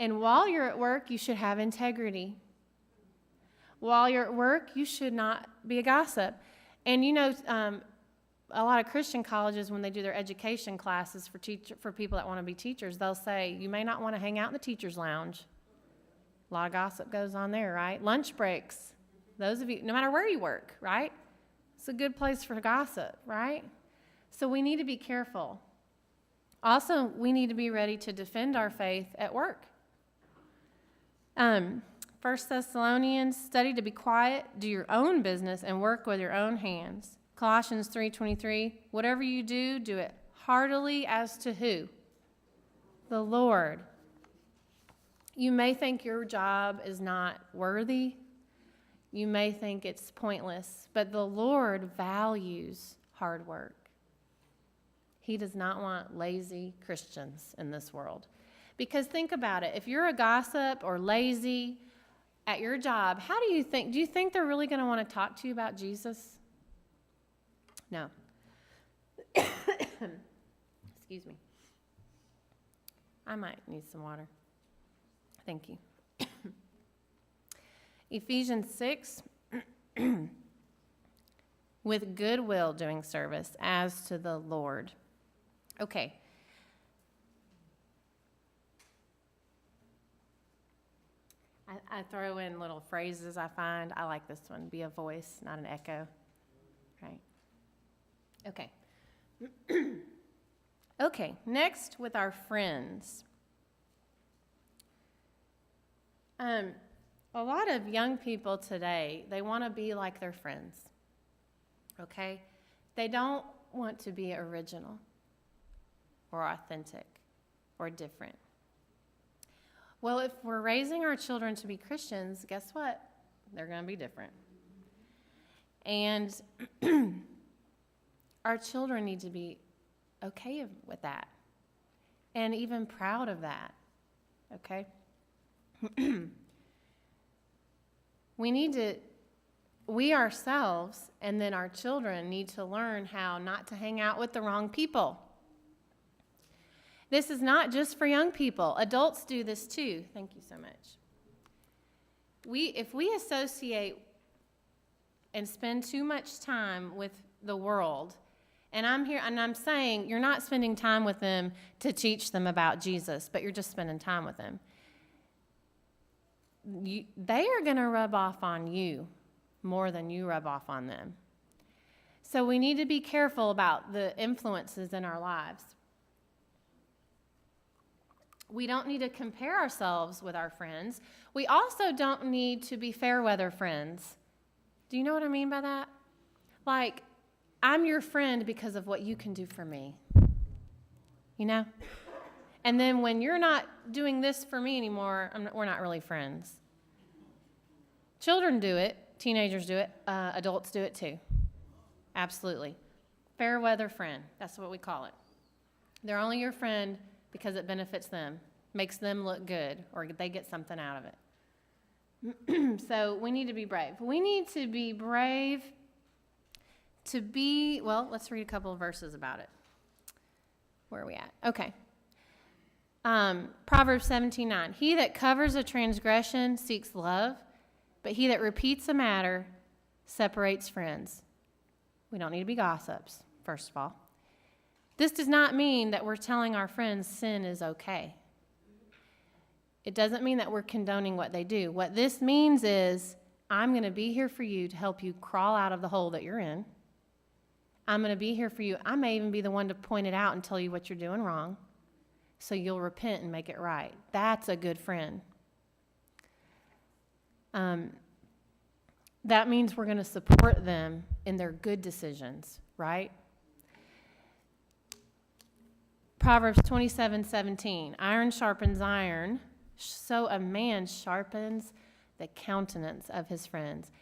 And while you're at work, you should have integrity. While you're at work, you should not be a gossip. And you know, a lot of Christian colleges, when they do their education classes for people that want to be teachers, they'll say, you may not want to hang out in the teacher's lounge. A lot of gossip goes on there, right? Lunch breaks. Those of you, no matter where you work, right? It's a good place for gossip, right? So we need to be careful. Also, we need to be ready to defend our faith at work. 1 Thessalonians, study to be quiet, do your own business, and work with your own hands. Colossians 3:23, whatever you do, do it heartily as to who? The Lord. You may think your job is not worthy. You may think it's pointless, but the Lord values hard work. He does not want lazy Christians in this world. Because think about it. If you're a gossip or lazy at your job, how do you think they're really going to want to talk to you about Jesus? No. Excuse Excuse me. I might need some water. Thank you. Ephesians 6, with goodwill doing service as to the Lord. Okay. I throw in little phrases I find. I like this one. Be a voice, not an echo. Right? Okay. Okay, next with our friends. A lot of young people today, they want to be like their friends. Okay? They don't want to be original or authentic or different. Well, if we're raising our children to be Christians, guess what? They're going to be different. And our children need to be okay with that and even proud of that. Okay? We ourselves and then our children need to learn how not to hang out with the wrong people. This is not just for young people. Adults do this too. Thank you so much. If we associate and spend too much time with the world, and I'm saying you're not spending time with them to teach them about Jesus, but you're just spending time with them. They are going to rub off on you more than you rub off on them. So we need to be careful about the influences in our lives. We don't need to compare ourselves with our friends. We also don't need to be fair weather friends. Do you know what I mean by that? Like, I'm your friend because of what you can do for me. You know? And then when you're not doing this for me anymore, we're not really friends. Children do it. Teenagers do it. Adults do it too. Absolutely. Fair weather friend. That's what we call it. They're only your friend because it benefits them, makes them look good, or they get something out of it. So we need to be brave. We need to be brave let's read a couple of verses about it. Where are we at? Okay. Proverbs 17:9. He that covers a transgression seeks love, but he that repeats a matter separates friends. We don't need to be gossips, first of all. This does not mean that we're telling our friends sin is okay. It doesn't mean that we're condoning what they do. What this means is, I'm going to be here for you to help you crawl out of the hole that you're in. I'm going to be here for you. I may even be the one to point it out and tell you what you're doing wrong, so you'll repent and make it right. That's a good friend. That means we're going to support them in their good decisions, right? Proverbs 27:17. Iron sharpens iron, so a man sharpens the countenance of his friends.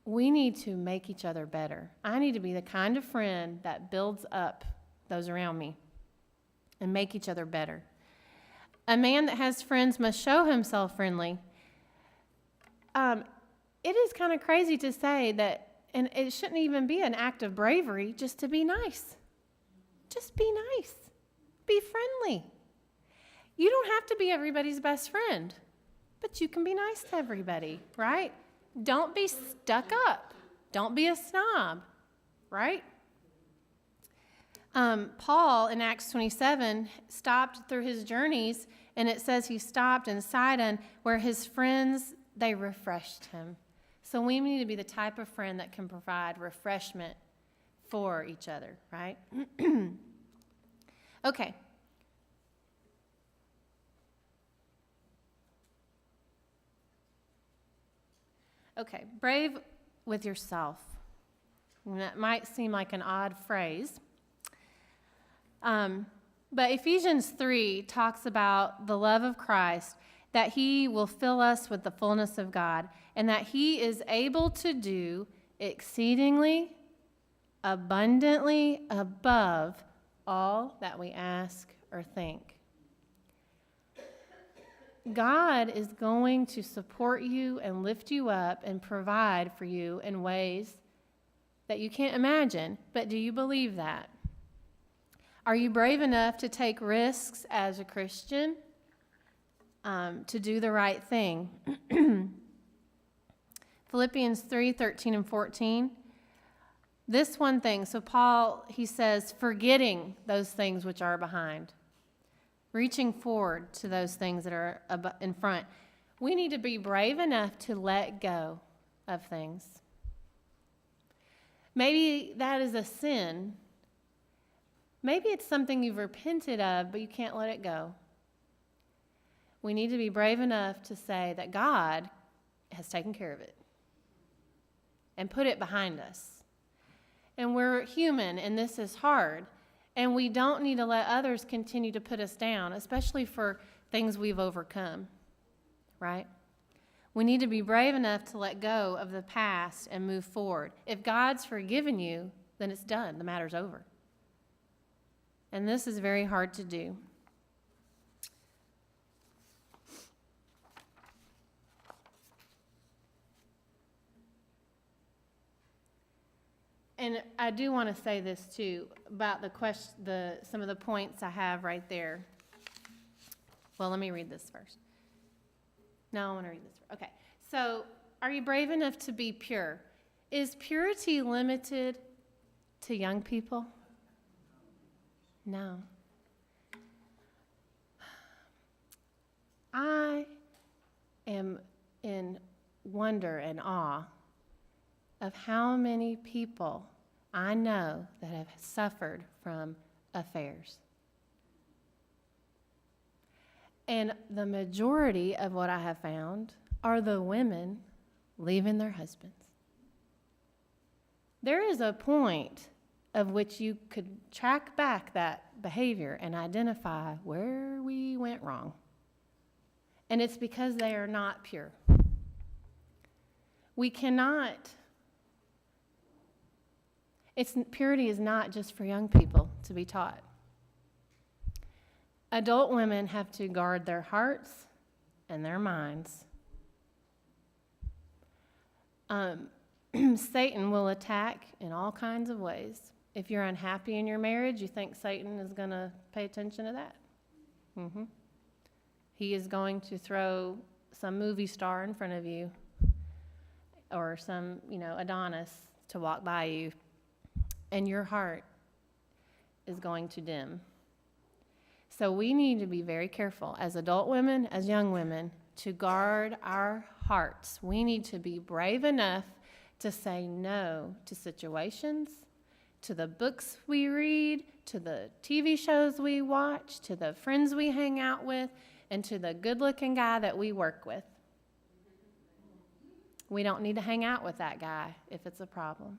We need to make each other better. I need to be the kind of friend that builds up those around me and make each other better. A man that has friends must show himself friendly. It is kind of crazy to say that, and it shouldn't even be an act of bravery just to be nice. Just be nice. Be friendly. You don't have to be everybody's best friend, but you can be nice to everybody, right? Don't be stuck up. Don't be a snob, right? Paul in Acts 27 stopped through his journeys, and it says he stopped in Sidon where his friends, they refreshed him. So we need to be the type of friend that can provide refreshment for each other, right? Okay. Okay, brave with yourself. And that might seem like an odd phrase. But Ephesians 3 talks about the love of Christ, that he will fill us with the fullness of God, and that he is able to do exceedingly, abundantly above all that we ask or think. God is going to support you and lift you up and provide for you in ways that you can't imagine. But do you believe that? Are you brave enough to take risks as a Christian, to do the right thing? Philippians 3:13 and 14. This one thing, so Paul, he says, forgetting those things which are behind, reaching forward to those things that are in front. We need to be brave enough to let go of things. Maybe that is a sin. Maybe it's something you've repented of, but you can't let it go. We need to be brave enough to say that God has taken care of it and put it behind us. And we're human, and this is hard. And we don't need to let others continue to put us down, especially for things we've overcome, right? We need to be brave enough to let go of the past and move forward. If God's forgiven you, then it's done. The matter's over. And this is very hard to do. And I do want to say this too about some of the points I have right there. Well, let me read this first. No, I want to read this first. Okay. So, are you brave enough to be pure? Is purity limited to young people? No. I am in wonder and awe of how many people I know that have suffered from affairs. And the majority of what I have found are the women leaving their husbands. There is a point of which you could track back that behavior and identify where we went wrong. And it's because they are not pure. We cannot. Purity is not just for young people to be taught. Adult women have to guard their hearts and their minds. Satan will attack in all kinds of ways. If you're unhappy in your marriage, you think Satan is going to pay attention to that? Mm-hmm. He is going to throw some movie star in front of you or some, Adonis to walk by you, and your heart is going to dim. So we need to be very careful as adult women, as young women, to guard our hearts. We need to be brave enough to say no to situations, to the books we read, to the TV shows we watch, to the friends we hang out with, and to the good-looking guy that we work with. We don't need to hang out with that guy if it's a problem.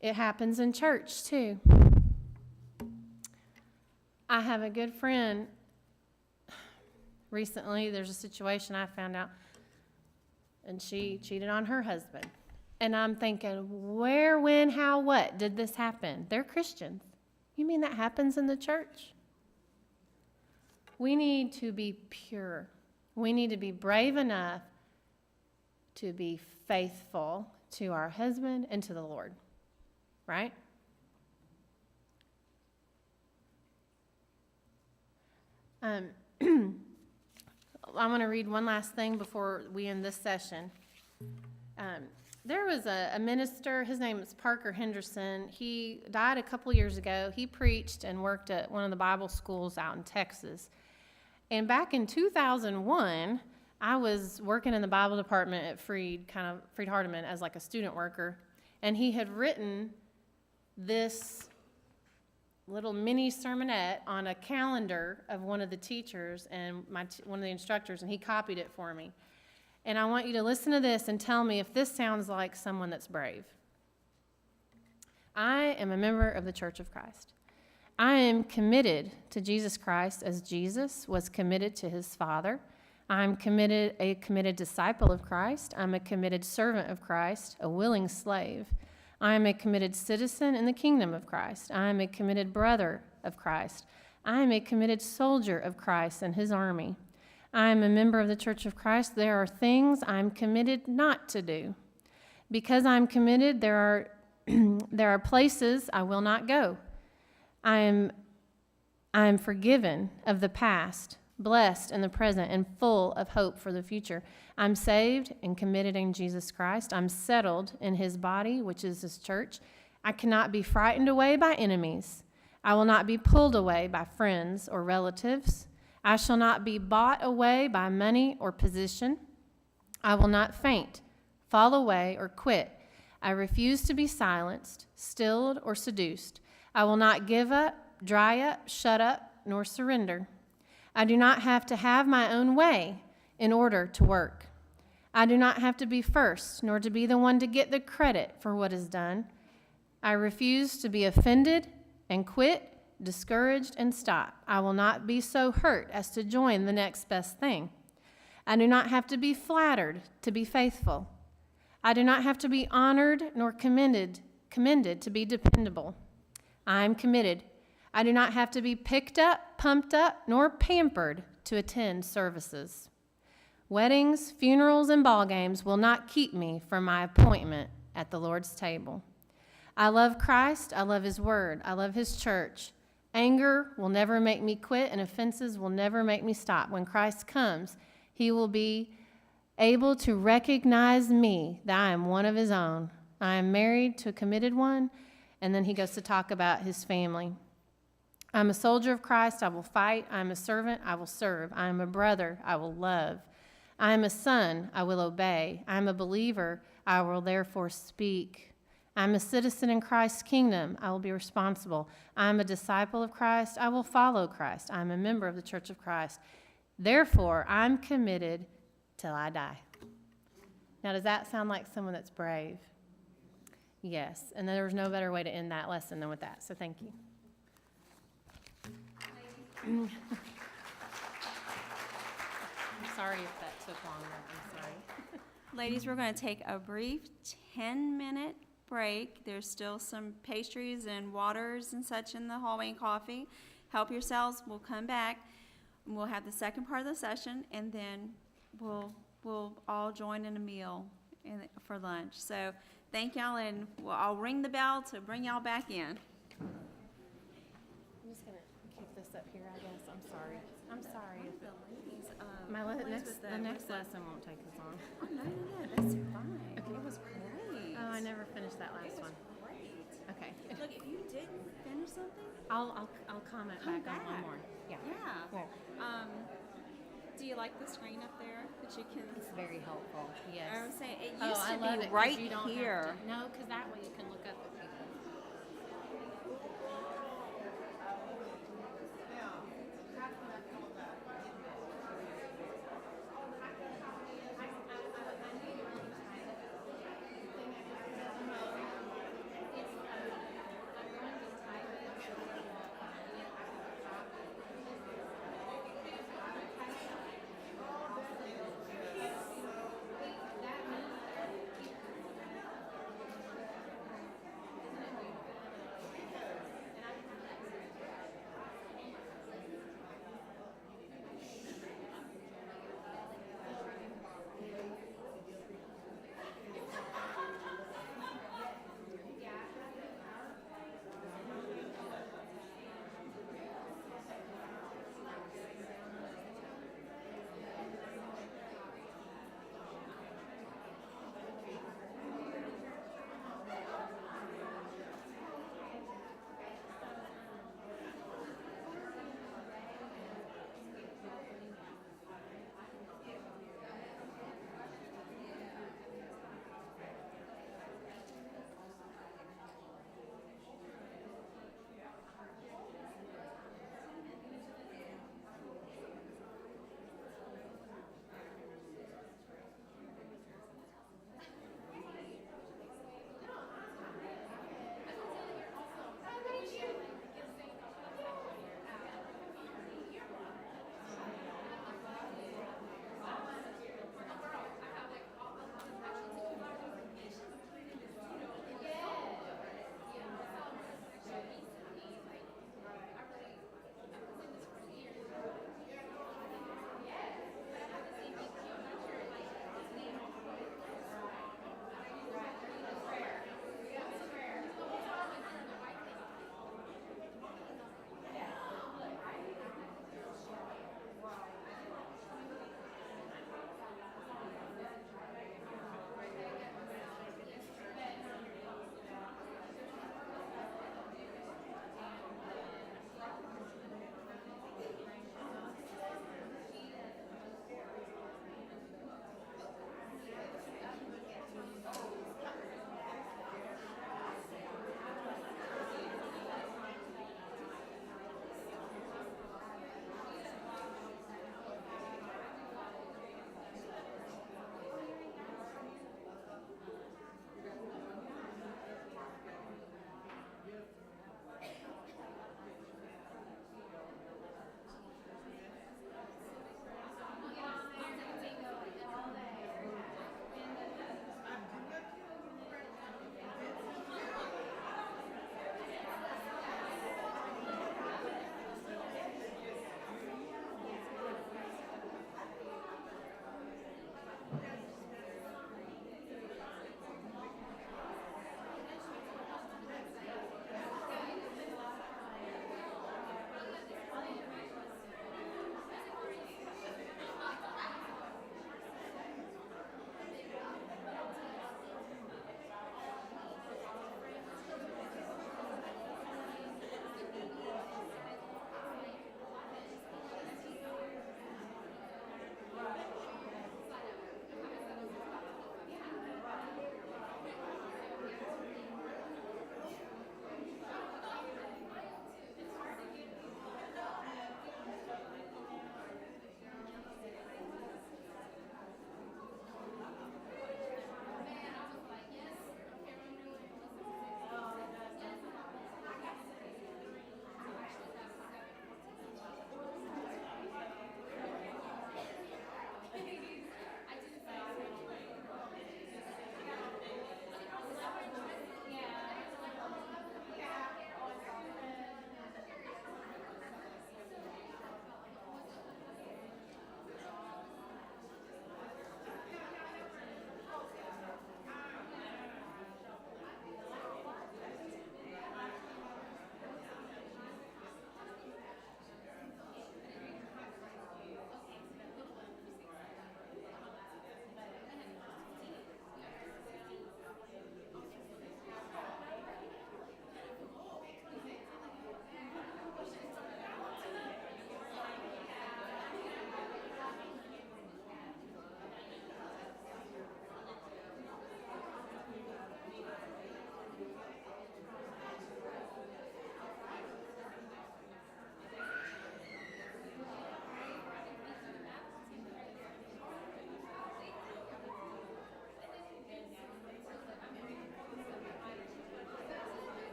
It happens in church, too. I have a good friend. Recently, there's a situation I found out, and she cheated on her husband. And I'm thinking, where, when, how, what did this happen? They're Christians. You mean that happens in the church? We need to be pure. We need to be brave enough to be faithful to our husband and to the Lord. Right? I want to read one last thing before we end this session. There was a minister, his name is Parker Henderson. He died a couple years ago. He preached and worked at one of the Bible schools out in Texas. And back in 2001, I was working in the Bible department at Freed Hardeman as like a student worker. And he had written this little mini sermonette on a calendar of one of the teachers and one of the instructors, and he copied it for me. And I want you to listen to this and tell me if this sounds like someone that's brave. I am a member of the Church of Christ. I am committed to Jesus Christ as Jesus was committed to his Father. I'm a committed disciple of Christ. I'm a committed servant of Christ, a willing slave. I am a committed citizen in the kingdom of Christ. I am a committed brother of Christ. I am a committed soldier of Christ and his army. I am a member of the Church of Christ. There are things I'm committed not to do. Because I'm committed, there are places I will not go. I am forgiven of the past, blessed in the present, and full of hope for the future. I'm saved and committed in Jesus Christ. I'm settled in his body, which is his church. I cannot be frightened away by enemies. I will not be pulled away by friends or relatives. I shall not be bought away by money or position. I will not faint, fall away, or quit. I refuse to be silenced, stilled, or seduced. I will not give up, dry up, shut up, nor surrender. I do not have to have my own way in order to work. I do not have to be first, nor to be the one to get the credit for what is done. I refuse to be offended and quit, discouraged, and stop. I will not be so hurt as to join the next best thing. I do not have to be flattered to be faithful. I do not have to be honored nor commended to be dependable. I am committed. I do not have to be picked up, pumped up, nor pampered to attend services. Weddings, funerals, and ball games will not keep me from my appointment at the Lord's table. I love Christ. I love his word. I love his church. Anger will never make me quit, and offenses will never make me stop. When Christ comes, he will be able to recognize me, that I am one of his own. I am married to a committed one, and then he goes to talk about his family. I'm a soldier of Christ. I will fight. I'm a servant. I will serve. I am a brother. I will love. I am a son. I will obey. I am a believer. I will therefore speak. I'm a citizen in Christ's kingdom. I will be responsible. I'm a disciple of Christ. I will follow Christ. I'm a member of the Church of Christ. Therefore, I'm committed till I die. Now, does that sound like someone that's brave? Yes. And there was no better way to end that lesson than with that. So thank you. I'm sorry if that took longer. I'm sorry. Ladies, we're going to take a brief 10-minute break. There's still some pastries and waters and such in the hallway and coffee. Help yourselves. We'll come back. And we'll have the second part of the session, and then we'll all join in a meal for lunch. So thank y'all, and I'll ring the bell to bring y'all back in. I'm just going to keep this up here, I guess. I'm sorry. I'm sorry. The ladies, The next lesson won't take as long. Oh, no, that's fine. Okay. It was great. Oh, I never finished that last one. Great. Okay. Look, if you didn't finish something, I'll comment Come back on one back. more. Yeah. yeah. Do you like the screen up there that you can? It's very helpful. Yes. I was saying it Oh, used I to love be it 'cause right you don't have here. to- No, because that way you can look up at people.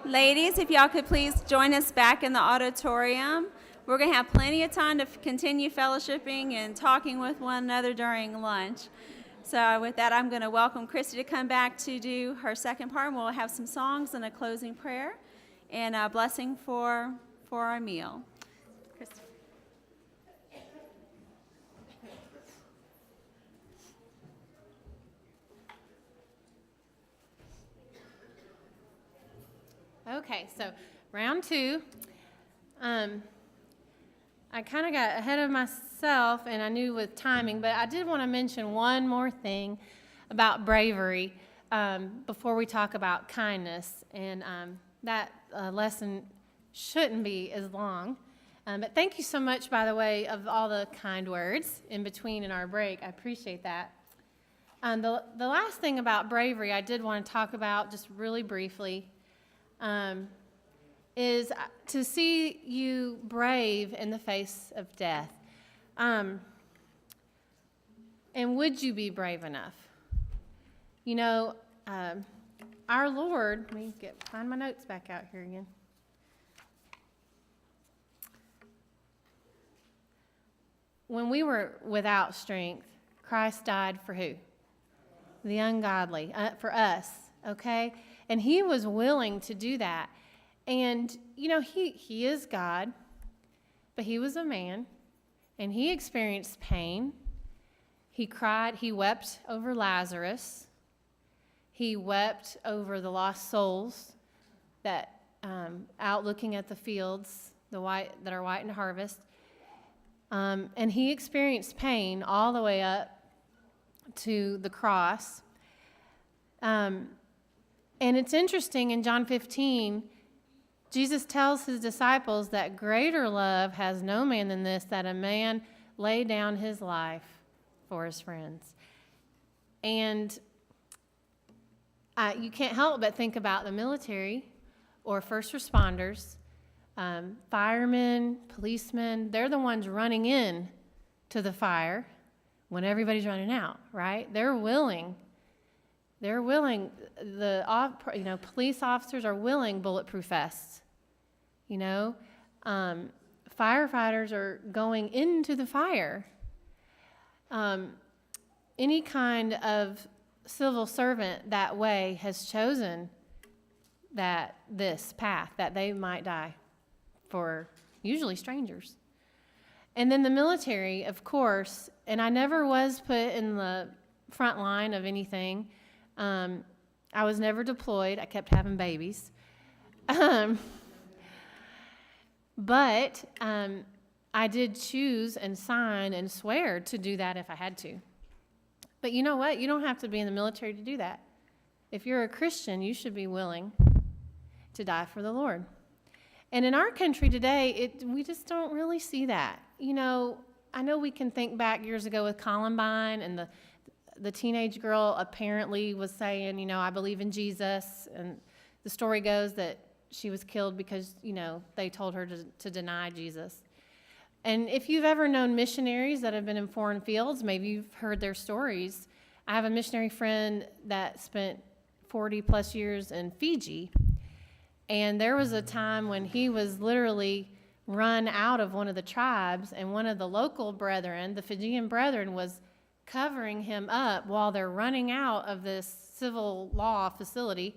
Ladies, if y'all could please join us back in the auditorium. We're going to have plenty of time to continue fellowshipping and talking with one another during lunch. So with that, I'm going to welcome Christy to come back to do her second part, and we'll have some songs and a closing prayer and a blessing for our meal. Christy. Okay, so round two. I kind of got ahead of myself, and I knew with timing, but I did want to mention one more thing about bravery before we talk about kindness, and that lesson shouldn't be as long. But thank you so much, by the way, of all the kind words in between in our break. I appreciate that. The last thing about bravery I did want to talk about just really briefly is to see you brave in the face of death. And would you be brave enough? You know, our Lord, let me find my notes back out here again. When we were without strength, Christ died for who? The ungodly, for us, okay? And he was willing to do that. And, you know, he is God, but he was a man, and he experienced pain. He cried, he wept over Lazarus. He wept over the lost souls that out looking at the fields, that are white in harvest. And he experienced pain all the way up to the cross. And it's interesting, in John 15, Jesus tells his disciples that greater love has no man than this, that a man lay down his life for his friends. And you can't help but think about the military or first responders, firemen, policemen. They're the ones running in to the fire when everybody's running out, right? They're willing. Police officers are willing bulletproof vests. Firefighters are going into the fire. Any kind of civil servant that way has chosen this path, that they might die for usually strangers. And then the military, of course, and I never was put in the front line of anything. I was never deployed. I kept having babies. But I did choose and sign and swear to do that if I had to. But you know what? You don't have to be in the military to do that. If you're a Christian, you should be willing to die for the Lord. And in our country today, we just don't really see that. I know we can think back years ago with Columbine, and the teenage girl apparently was saying, I believe in Jesus. And the story goes that she was killed because, they told her to deny Jesus. And if you've ever known missionaries that have been in foreign fields, maybe you've heard their stories. I have a missionary friend that spent 40 plus years in Fiji. And there was a time when he was literally run out of one of the tribes, and one of the local brethren, the Fijian brethren, was covering him up while they're running out of this civil law facility.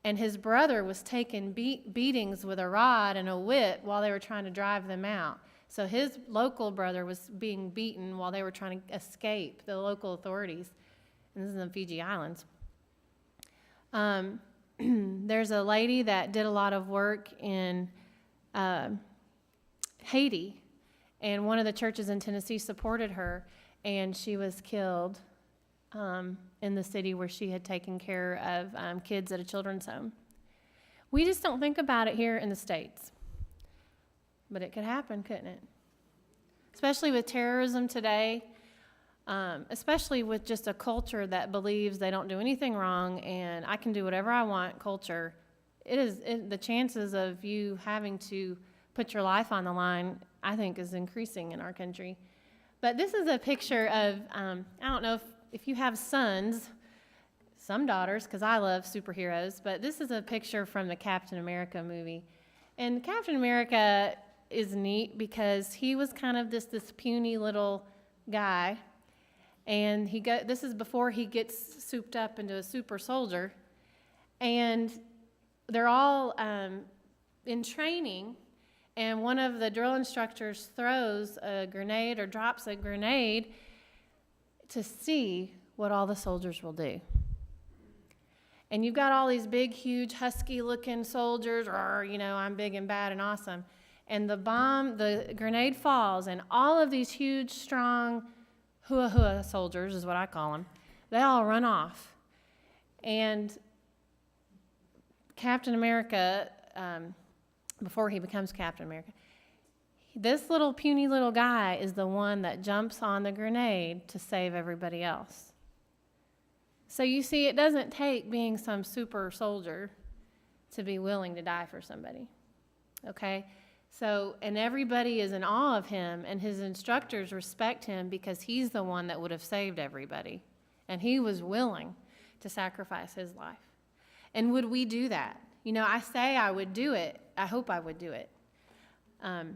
And his brother was taking beatings with a rod and a whip while they were trying to drive them out. So his local brother was being beaten while they were trying to escape the local authorities. And this is in the Fiji Islands. There's a lady that did a lot of work in Haiti, and one of the churches in Tennessee supported her, and she was killed in the city where she had taken care of kids at a children's home. We just don't think about it here in the States, but it could happen, couldn't it? Especially with terrorism today, especially with just a culture that believes they don't do anything wrong and I can do whatever I want culture. The chances of you having to put your life on the line, I think, is increasing in our country. But this is a picture of, I don't know if you have sons, some daughters, because I love superheroes, but this is a picture from the Captain America movie. And Captain America is neat because he was kind of this puny little guy. And this is before he gets souped up into a super soldier. And they're all in training, and one of the drill instructors throws a grenade or drops a grenade to see what all the soldiers will do. And you've got all these big, huge, husky-looking soldiers, I'm big and bad and awesome. And the grenade falls, and all of these huge, strong, hua soldiers is what I call them, they all run off. And Captain America, before he becomes Captain America, this little puny little guy is the one that jumps on the grenade to save everybody else. So you see, it doesn't take being some super soldier to be willing to die for somebody, okay? So, and everybody is in awe of him, and his instructors respect him because he's the one that would have saved everybody, and he was willing to sacrifice his life. And would we do that? I say I would do it. I hope I would do it. But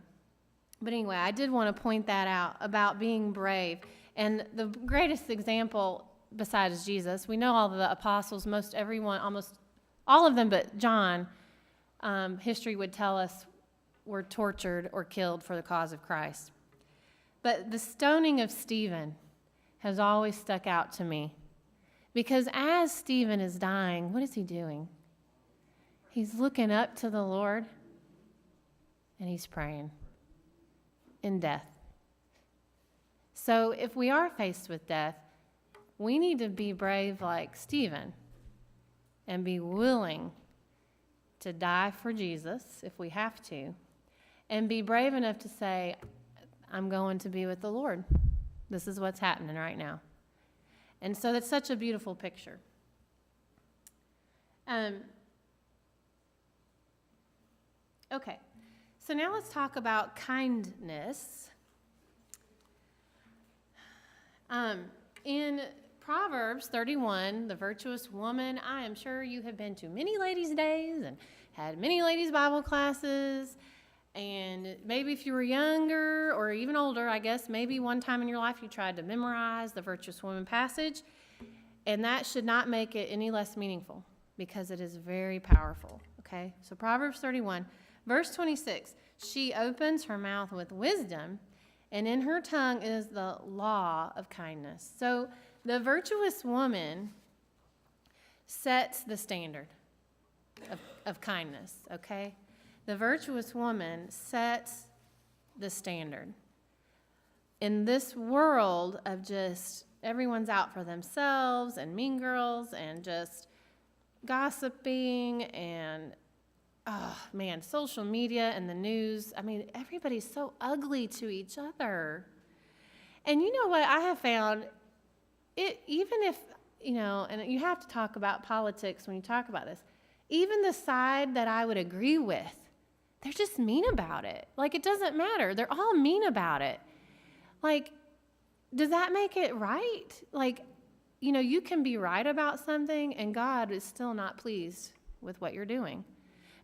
anyway, I did want to point that out about being brave. And the greatest example besides Jesus, we know all the apostles, almost all of them but John, history would tell us were tortured or killed for the cause of Christ. But the stoning of Stephen has always stuck out to me. Because as Stephen is dying, what is he doing? He's looking up to the Lord, and he's praying in death. So if we are faced with death, we need to be brave like Stephen and be willing to die for Jesus if we have to, and be brave enough to say, I'm going to be with the Lord. This is what's happening right now. And so that's such a beautiful picture. Okay, so now let's talk about kindness. In Proverbs 31, the virtuous woman, I am sure you have been to many ladies' days and had many ladies' Bible classes. And maybe if you were younger or even older, I guess maybe one time in your life you tried to memorize the virtuous woman passage. And that should not make it any less meaningful because it is very powerful. Okay, so Proverbs 31, verse 26, she opens her mouth with wisdom, and in her tongue is the law of kindness. So the virtuous woman sets the standard of kindness, okay? The virtuous woman sets the standard. In this world of just everyone's out for themselves and mean girls and just gossiping and, social media and the news, everybody's so ugly to each other. And you know what I have found? Even if, and you have to talk about politics when you talk about this, even the side that I would agree with, they're just mean about it. It doesn't matter. They're all mean about it. Does that make it right? You can be right about something and God is still not pleased with what you're doing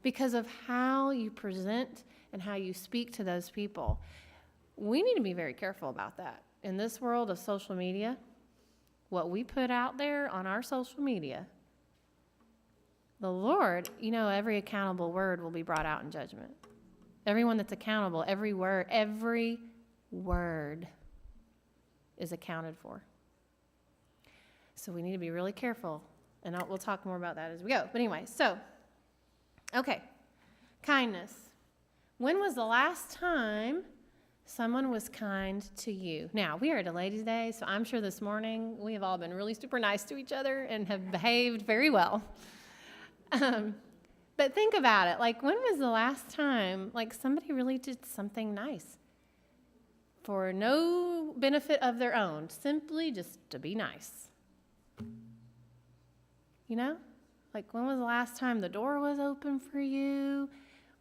because of how you present and how you speak to those people. We need to be very careful about that. In this world of social media, what we put out there on our social media, the Lord, every accountable word will be brought out in judgment. Everyone that's accountable, every word is accounted for. So we need to be really careful, and we'll talk more about that as we go. But anyway, kindness. When was the last time someone was kind to you? Now, we are at a ladies' day, so I'm sure this morning we have all been really super nice to each other and have behaved very well. But think about it. When was the last time, somebody really did something nice for no benefit of their own, simply just to be nice? When was the last time the door was open for you?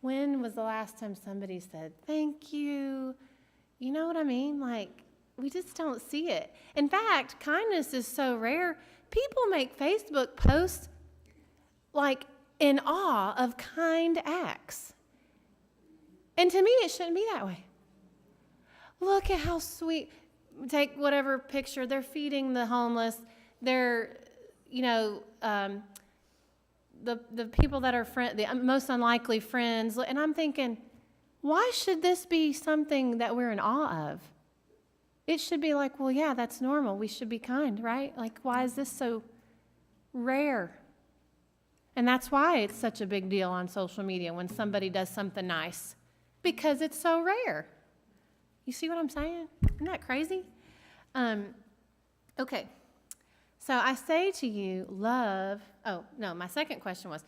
When was the last time somebody said thank you? You know what I mean? We just don't see it. In fact, kindness is so rare, people make Facebook posts like in awe of kind acts. And to me, it shouldn't be that way. Look at how sweet. Take whatever picture. They're feeding the homeless. They're, the people that are the most unlikely friends. And I'm thinking, why should this be something that we're in awe of? It should be like, well, yeah, that's normal. We should be kind, right? Like, why is this so rare? And that's why it's such a big deal on social media when somebody does something nice, because it's so rare. You see what I'm saying? Isn't that crazy? Okay. So I say to you, my second question was,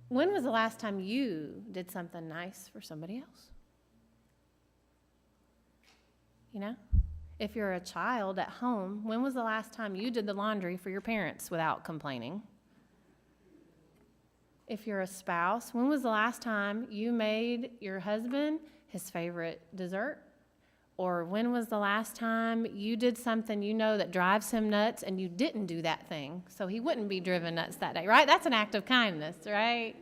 when was the last time you did something nice for somebody else? If you're a child at home, when was the last time you did the laundry for your parents without complaining? If you're a spouse, when was the last time you made your husband his favorite dessert? Or when was the last time you did something that drives him nuts and you didn't do that thing so he wouldn't be driven nuts that day, right? That's an act of kindness, right?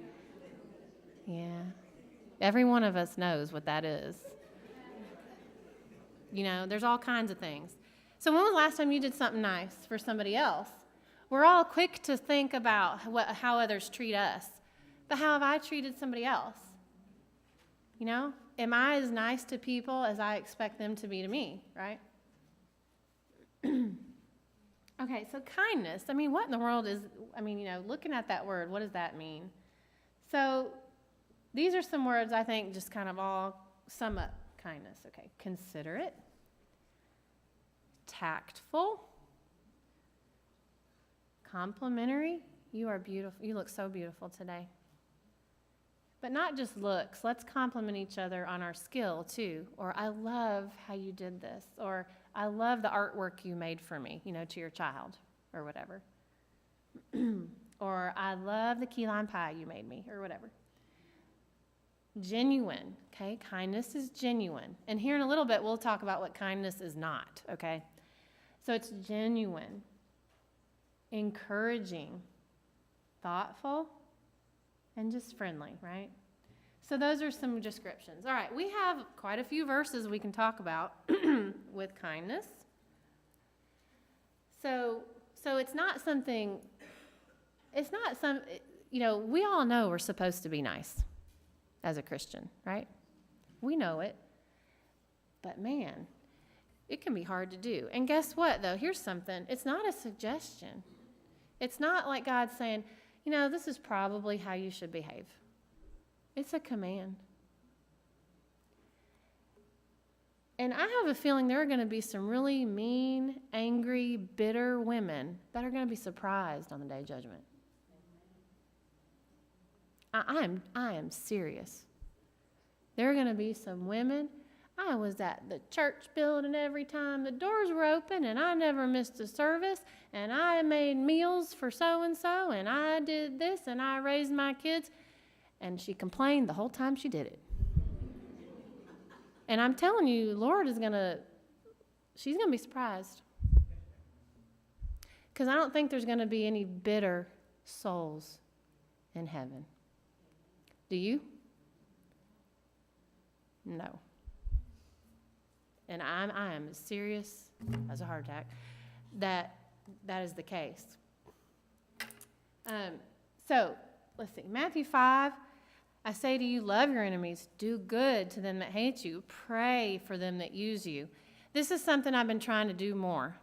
Yeah. Every one of us knows what that is. There's all kinds of things. So when was the last time you did something nice for somebody else? We're all quick to think about how others treat us. But how have I treated somebody else? Am I as nice to people as I expect them to be to me, right? Okay, so kindness. What in the world is, looking at that word, what does that mean? So these are some words I think just kind of all sum up kindness. Okay, considerate, tactful, complimentary. You are beautiful. You look so beautiful today. But not just looks. Let's compliment each other on our skill, too. Or, I love how you did this. Or, I love the artwork you made for me, to your child, or whatever. Or, I love the key lime pie you made me, or whatever. Genuine, okay? Kindness is genuine. And here in a little bit, we'll talk about what kindness is not, okay? So, it's genuine, encouraging, thoughtful, and just friendly, right? So those are some descriptions. All right, we have quite a few verses we can talk about with kindness. So it's not something, we all know we're supposed to be nice as a Christian, right? We know it. But man, it can be hard to do. And guess what, though? Here's something. It's not a suggestion. It's not like God saying, this is probably how you should behave. It's a command. And I have a feeling there are going to be some really mean, angry, bitter women that are going to be surprised on the day of judgment. I am serious. There are going to be some women. I was at the church building every time the doors were open, and I never missed a service, and I made meals for so-and-so, and I did this, and I raised my kids. And she complained the whole time she did it. And I'm telling you, Lord she's going to be surprised. Because I don't think there's going to be any bitter souls in heaven. Do you? No. And I am as serious as a heart attack that is the case. So let's see, Matthew 5, I say to you, love your enemies, do good to them that hate you, pray for them that use you. This is something I've been trying to do more.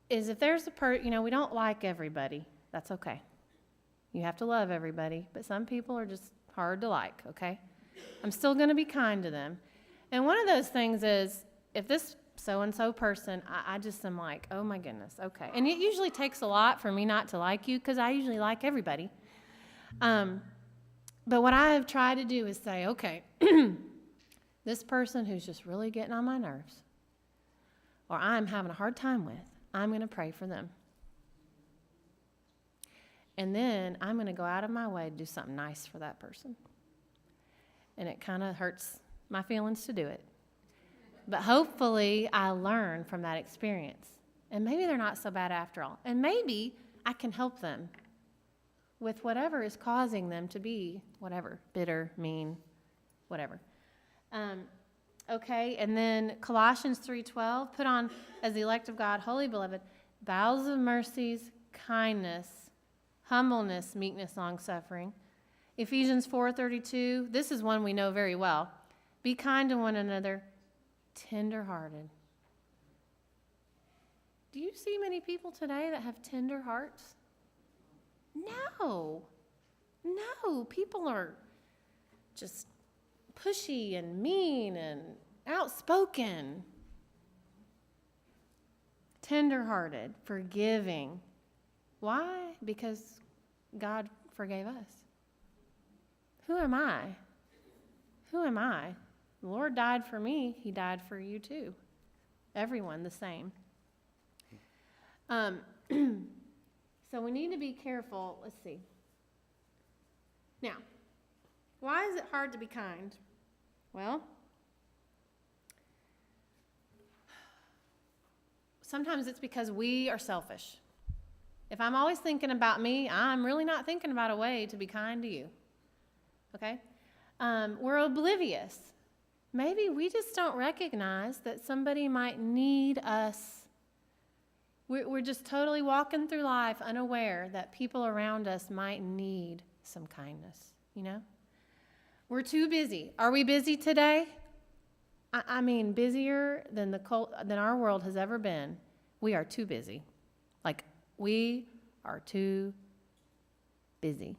Is if there's we don't like everybody, that's okay. You have to love everybody, but some people are just hard to like, okay? I'm still going to be kind to them. And one of those things is, if this so-and-so person, I just am like, oh my goodness, okay. And it usually takes a lot for me not to like you, because I usually like everybody. But what I have tried to do is say, okay, this person who's just really getting on my nerves, or I'm having a hard time with, I'm going to pray for them. And then I'm going to go out of my way to do something nice for that person. And it kind of hurts my feelings to do it. But hopefully I learn from that experience. And maybe they're not so bad after all. And maybe I can help them with whatever is causing them to be whatever, bitter, mean, whatever. Okay, and then Colossians 3:12, put on as the elect of God, holy beloved, bowels of mercies, kindness, humbleness, meekness, long-suffering. Ephesians 4:32, this is one we know very well. Be kind to one another, tender-hearted. Do you see many people today that have tender hearts? No. People are just pushy and mean and outspoken. Tender-hearted, forgiving. Why? Because God forgave us. Who am I? The Lord died for me. He died for you too. Everyone the same. So we need to be careful. Let's see. Now, why is it hard to be kind? Well, sometimes it's because we are selfish. If I'm always thinking about me, I'm really not thinking about a way to be kind to you. Okay? We're oblivious. Maybe we just don't recognize that somebody might need us. We're just totally walking through life unaware that people around us might need some kindness, you know? We're too busy. Are we busy today? I mean, busier than our world has ever been. We are too busy. Like, we are too busy.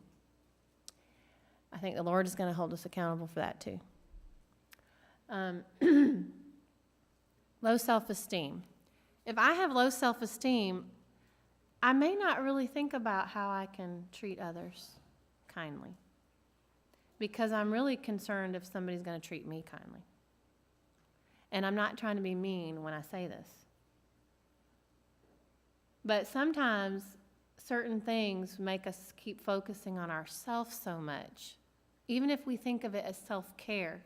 I think the Lord is going to hold us accountable for that too. Low self-esteem. If I have low self-esteem, I may not really think about how I can treat others kindly, because I'm really concerned if somebody's going to treat me kindly. And I'm not trying to be mean when I say this. But sometimes certain things make us keep focusing on ourselves so much, even if we think of it as self-care,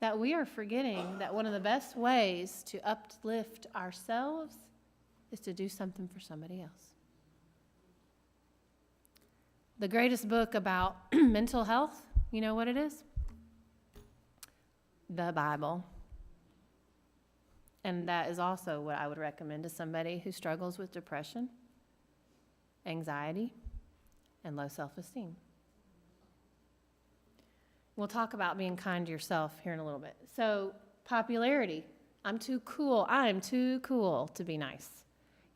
that we are forgetting that one of the best ways to uplift ourselves is to do something for somebody else. The greatest book about mental health, you know what it is? The Bible. And that is also what I would recommend to somebody who struggles with depression, anxiety, and low self-esteem. We'll talk about being kind to yourself here in a little bit. So, popularity. I'm too cool. I'm too cool to be nice.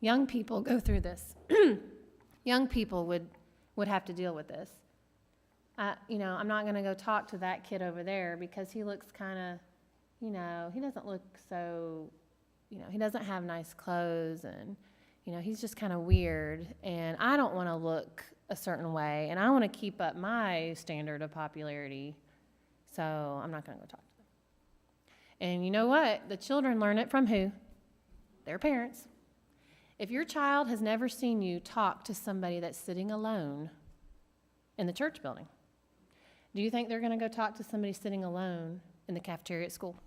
Young people go through this. Young people would have to deal with this. I'm not going to go talk to that kid over there because he looks kind of, he doesn't look so, he doesn't have nice clothes and, he's just kind of weird. And I don't want to look a certain way, and I want to keep up my standard of popularity. So I'm not going to go talk to them. And you know what? The children learn it from who? Their parents. If your child has never seen you talk to somebody that's sitting alone in the church building, do you think they're going to go talk to somebody sitting alone in the cafeteria at school?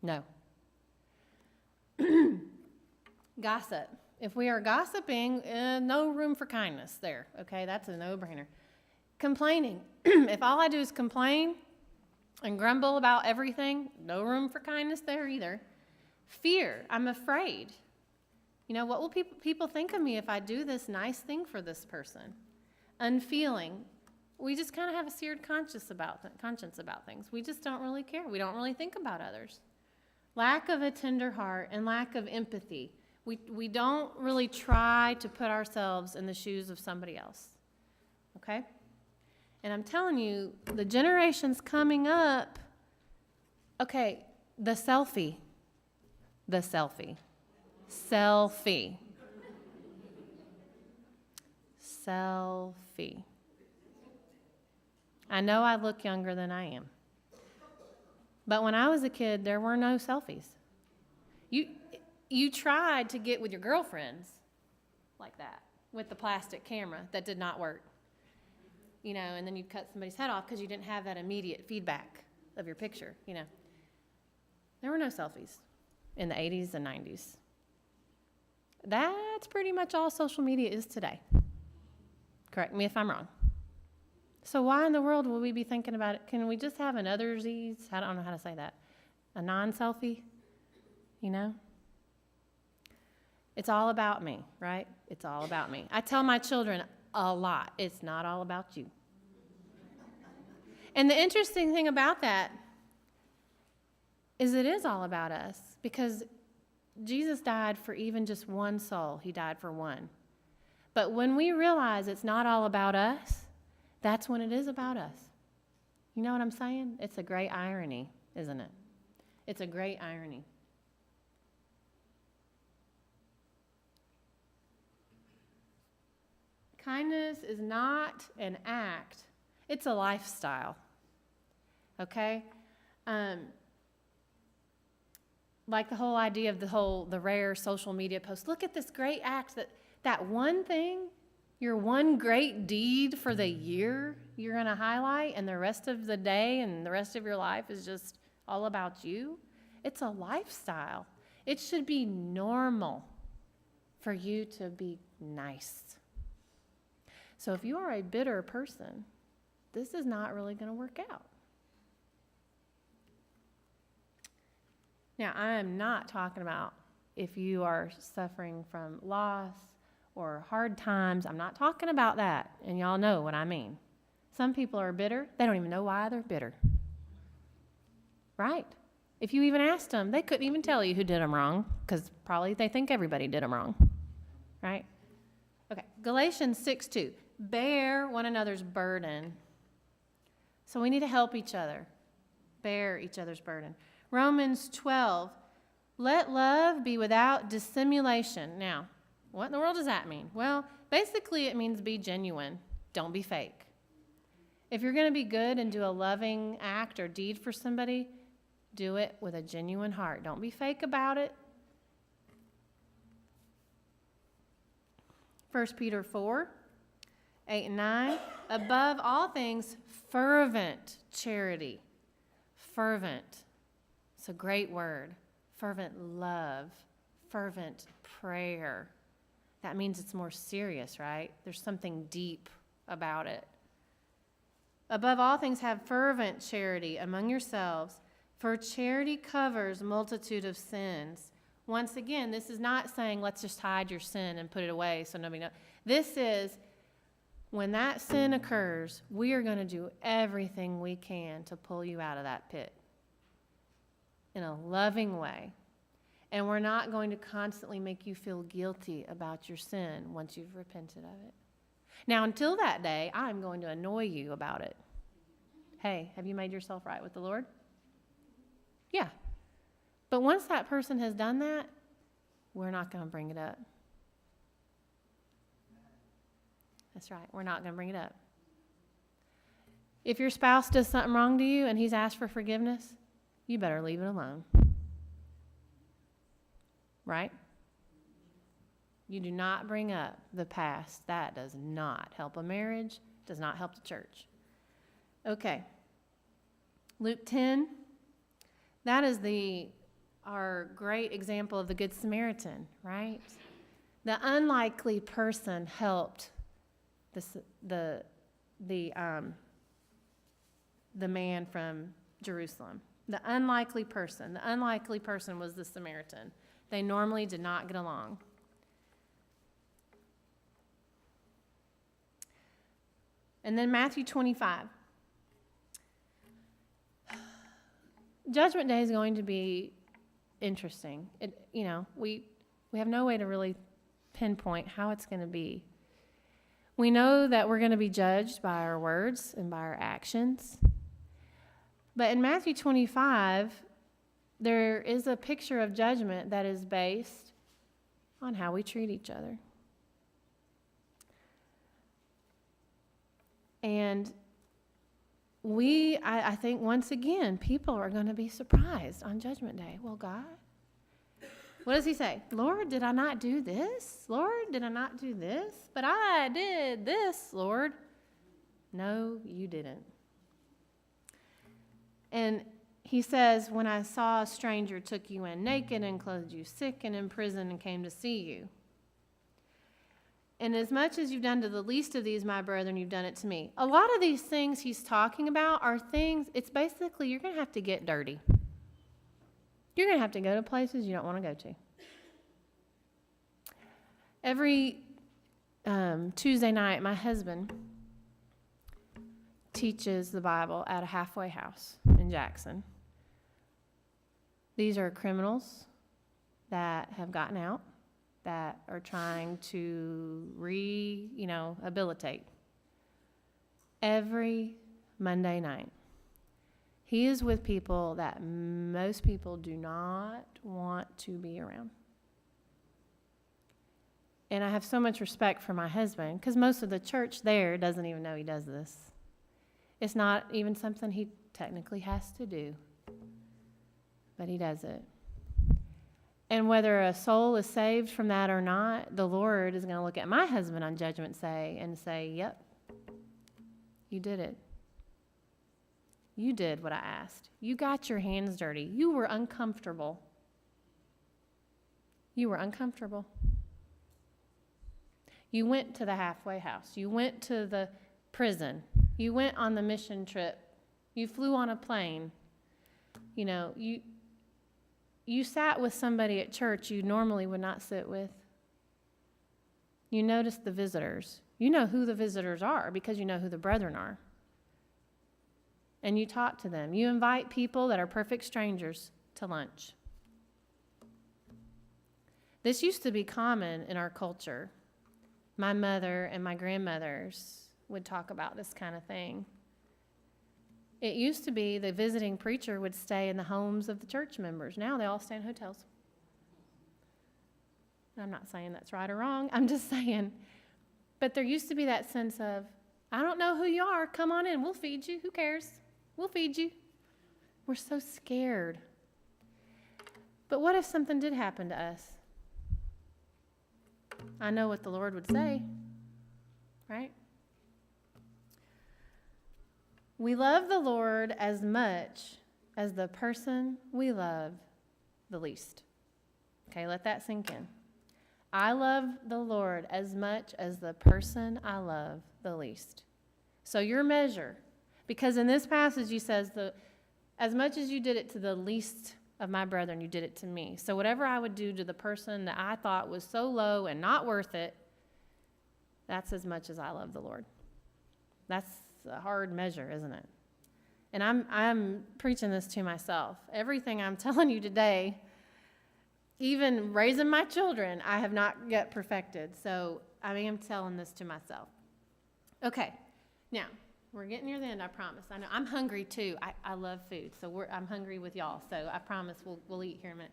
No. Gossip. If we are gossiping, no room for kindness there, okay? That's a no-brainer. Complaining. If all I do is complain and grumble about everything, no room for kindness there either. Fear. I'm afraid. What will people think of me if I do this nice thing for this person? Unfeeling. We just kind of have a seared conscience about things. We just don't really care. We don't really think about others. Lack of a tender heart and lack of empathy. We don't really try to put ourselves in the shoes of somebody else. Okay? And I'm telling you, the generations coming up, okay, the selfie. Selfie. I know I look younger than I am. But when I was a kid, there were no selfies. You tried to get with your girlfriends like that with the plastic camera that did not work. And then you'd cut somebody's head off because you didn't have that immediate feedback of your picture, There were no selfies. in the 80s and 90s. That's pretty much all social media is today. Correct me if I'm wrong. So why in the world will we be thinking about it? Can we just have an othersies? I don't know how to say that. A non-selfie, you know? It's all about me, right? It's all about me. I tell my children a lot, it's not all about you. And the interesting thing about that is it is all about us, because Jesus died for even just one soul. He died for one. But when we realize it's not all about us, that's when it is about us. You know what I'm saying? It's a great irony, isn't it? It's a great irony. Kindness is not an act, it's a lifestyle. Okay? Like the whole idea of the rare social media post. Look at this great act, that one thing, your one great deed for the year you're going to highlight, and the rest of the day and the rest of your life is just all about you. It's a lifestyle. It should be normal for you to be nice. So if you are a bitter person, this is not really going to work out. Now, I am not talking about if you are suffering from loss or hard times. I'm not talking about that, and y'all know what I mean. Some people are bitter. They don't even know why they're bitter. Right? If you even asked them, they couldn't even tell you who did them wrong, because probably they think everybody did them wrong. Right? Okay, Galatians 6:2. Bear one another's burden. So we need to help each other. Bear each other's burden. Romans 12. Let love be without dissimulation. Now, what in the world does that mean? Well, basically it means be genuine. Don't be fake. If you're going to be good and do a loving act or deed for somebody, do it with a genuine heart. Don't be fake about it. 1 Peter 4:8-9. Above all things, fervent charity. Fervent. It's a great word. Fervent love. Fervent prayer. That means it's more serious, right? There's something deep about it. Above all things, have fervent charity among yourselves, for charity covers multitude of sins. Once again, this is not saying let's just hide your sin and put it away so nobody knows. This is when that sin occurs, we are going to do everything we can to pull you out of that pit in a loving way. And we're not going to constantly make you feel guilty about your sin once you've repented of it. Now, until that day, I'm going to annoy you about it. Hey, have you made yourself right with the Lord? Yeah. But once that person has done that, we're not going to bring it up. That's right. We're not going to bring it up. If your spouse does something wrong to you and he's asked for forgiveness, you better leave it alone. Right? You do not bring up the past. That does not help a marriage, does not help the church. Okay. Luke 10. That is our great example of the Good Samaritan, right? The unlikely person helped the man from Jerusalem. The unlikely person was the Samaritan. They normally did not get along. And then Matthew 25. Judgment Day is going to be interesting. We have no way to really pinpoint how it's going to be. We know that we're going to be judged by our words and by our actions. But in Matthew 25, there is a picture of judgment that is based on how we treat each other. And I think once again, people are going to be surprised on Judgment Day. Well, God, what does he say? Lord, did I not do this? Lord, did I not do this? But I did this, Lord. No, you didn't. And he says, when I saw a stranger, took you in naked and clothed you sick and in prison and came to see you. And as much as you've done to the least of these, my brethren, you've done it to me. A lot of these things he's talking about are things, it's basically you're going to have to get dirty. You're going to have to go to places you don't want to go to. Every Tuesday night, my husband teaches the Bible at a halfway house in Jackson. These are criminals that have gotten out, that are trying to rehabilitate. Every Monday night, he is with people that most people do not want to be around. And I have so much respect for my husband, because most of the church there doesn't even know he does this. It's not even something he technically has to do, but he does it. And whether a soul is saved from that or not, the Lord is going to look at my husband on Judgment Day and say, yep, you did it. You did what I asked. You got your hands dirty. You were uncomfortable. You were uncomfortable. You went to the halfway house. You went to the prison. You went on the mission trip. You flew on a plane. You sat with somebody at church you normally would not sit with. You noticed the visitors. You know who the visitors are because you know who the brethren are. And you talk to them. You invite people that are perfect strangers to lunch. This used to be common in our culture. My mother and my grandmothers would talk about this kind of thing. It used to be the visiting preacher would stay in the homes of the church members. Now they all stay in hotels. I'm not saying that's right or wrong. I'm just saying. But there used to be that sense of, I don't know who you are. Come on in. We'll feed you. Who cares? We'll feed you. We're so scared. But what if something did happen to us? I know what the Lord would say, right? We love the Lord as much as the person we love the least. Okay, let that sink in. I love the Lord as much as the person I love the least. So your measure, because in this passage he says, as much as you did it to the least of my brethren, you did it to me. So whatever I would do to the person that I thought was so low and not worth it, that's as much as I love the Lord. That's a hard measure, isn't it? And I'm preaching this to myself. Everything I'm telling you today, even raising my children, I have not yet perfected. So I am telling this to myself. Okay, now we're getting near the end, I promise. I know I'm hungry too. I love food, so I'm hungry with y'all. So I promise we'll eat here in a minute.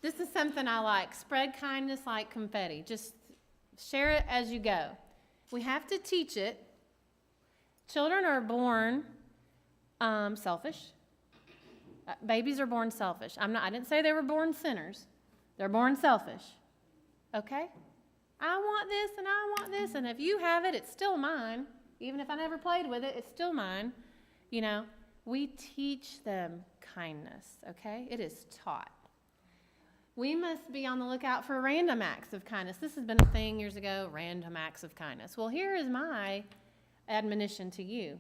This is something I like. Spread kindness like confetti. Just share it as you go. We have to teach it. Children are born selfish. Babies are born selfish. I didn't say they were born sinners. They're born selfish. Okay? I want this and I want this, and if you have it, it's still mine. Even if I never played with it, it's still mine. We teach them kindness, okay? It is taught. We must be on the lookout for random acts of kindness. This has been a thing years ago, random acts of kindness. Well, here is my admonition to you.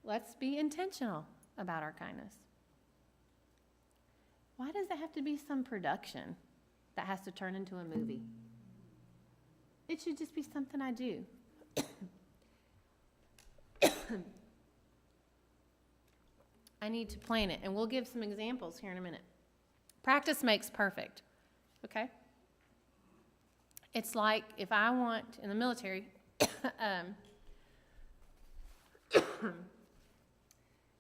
Let's be intentional about our kindness. Why does it have to be some production that has to turn into a movie? It should just be something I do. I need to plan it, and we'll give some examples here in a minute. Practice makes perfect, okay? It's like if I want, in the military,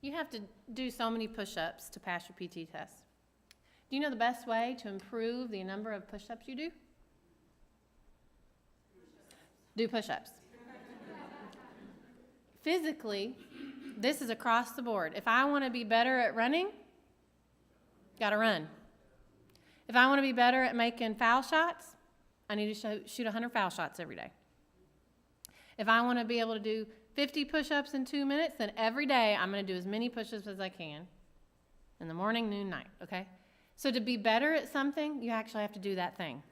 you have to do so many push-ups to pass your PT test. Do you know the best way to improve the number of push-ups you do? Do push-ups. Physically, this is across the board. If I want to be better at running, got to run. If I want to be better at making foul shots, I need to shoot 100 foul shots every day. If I want to be able to do 50 push-ups in 2 minutes, then every day I'm going to do as many push-ups as I can. In the morning, noon, night, okay? So to be better at something, you actually have to do that thing.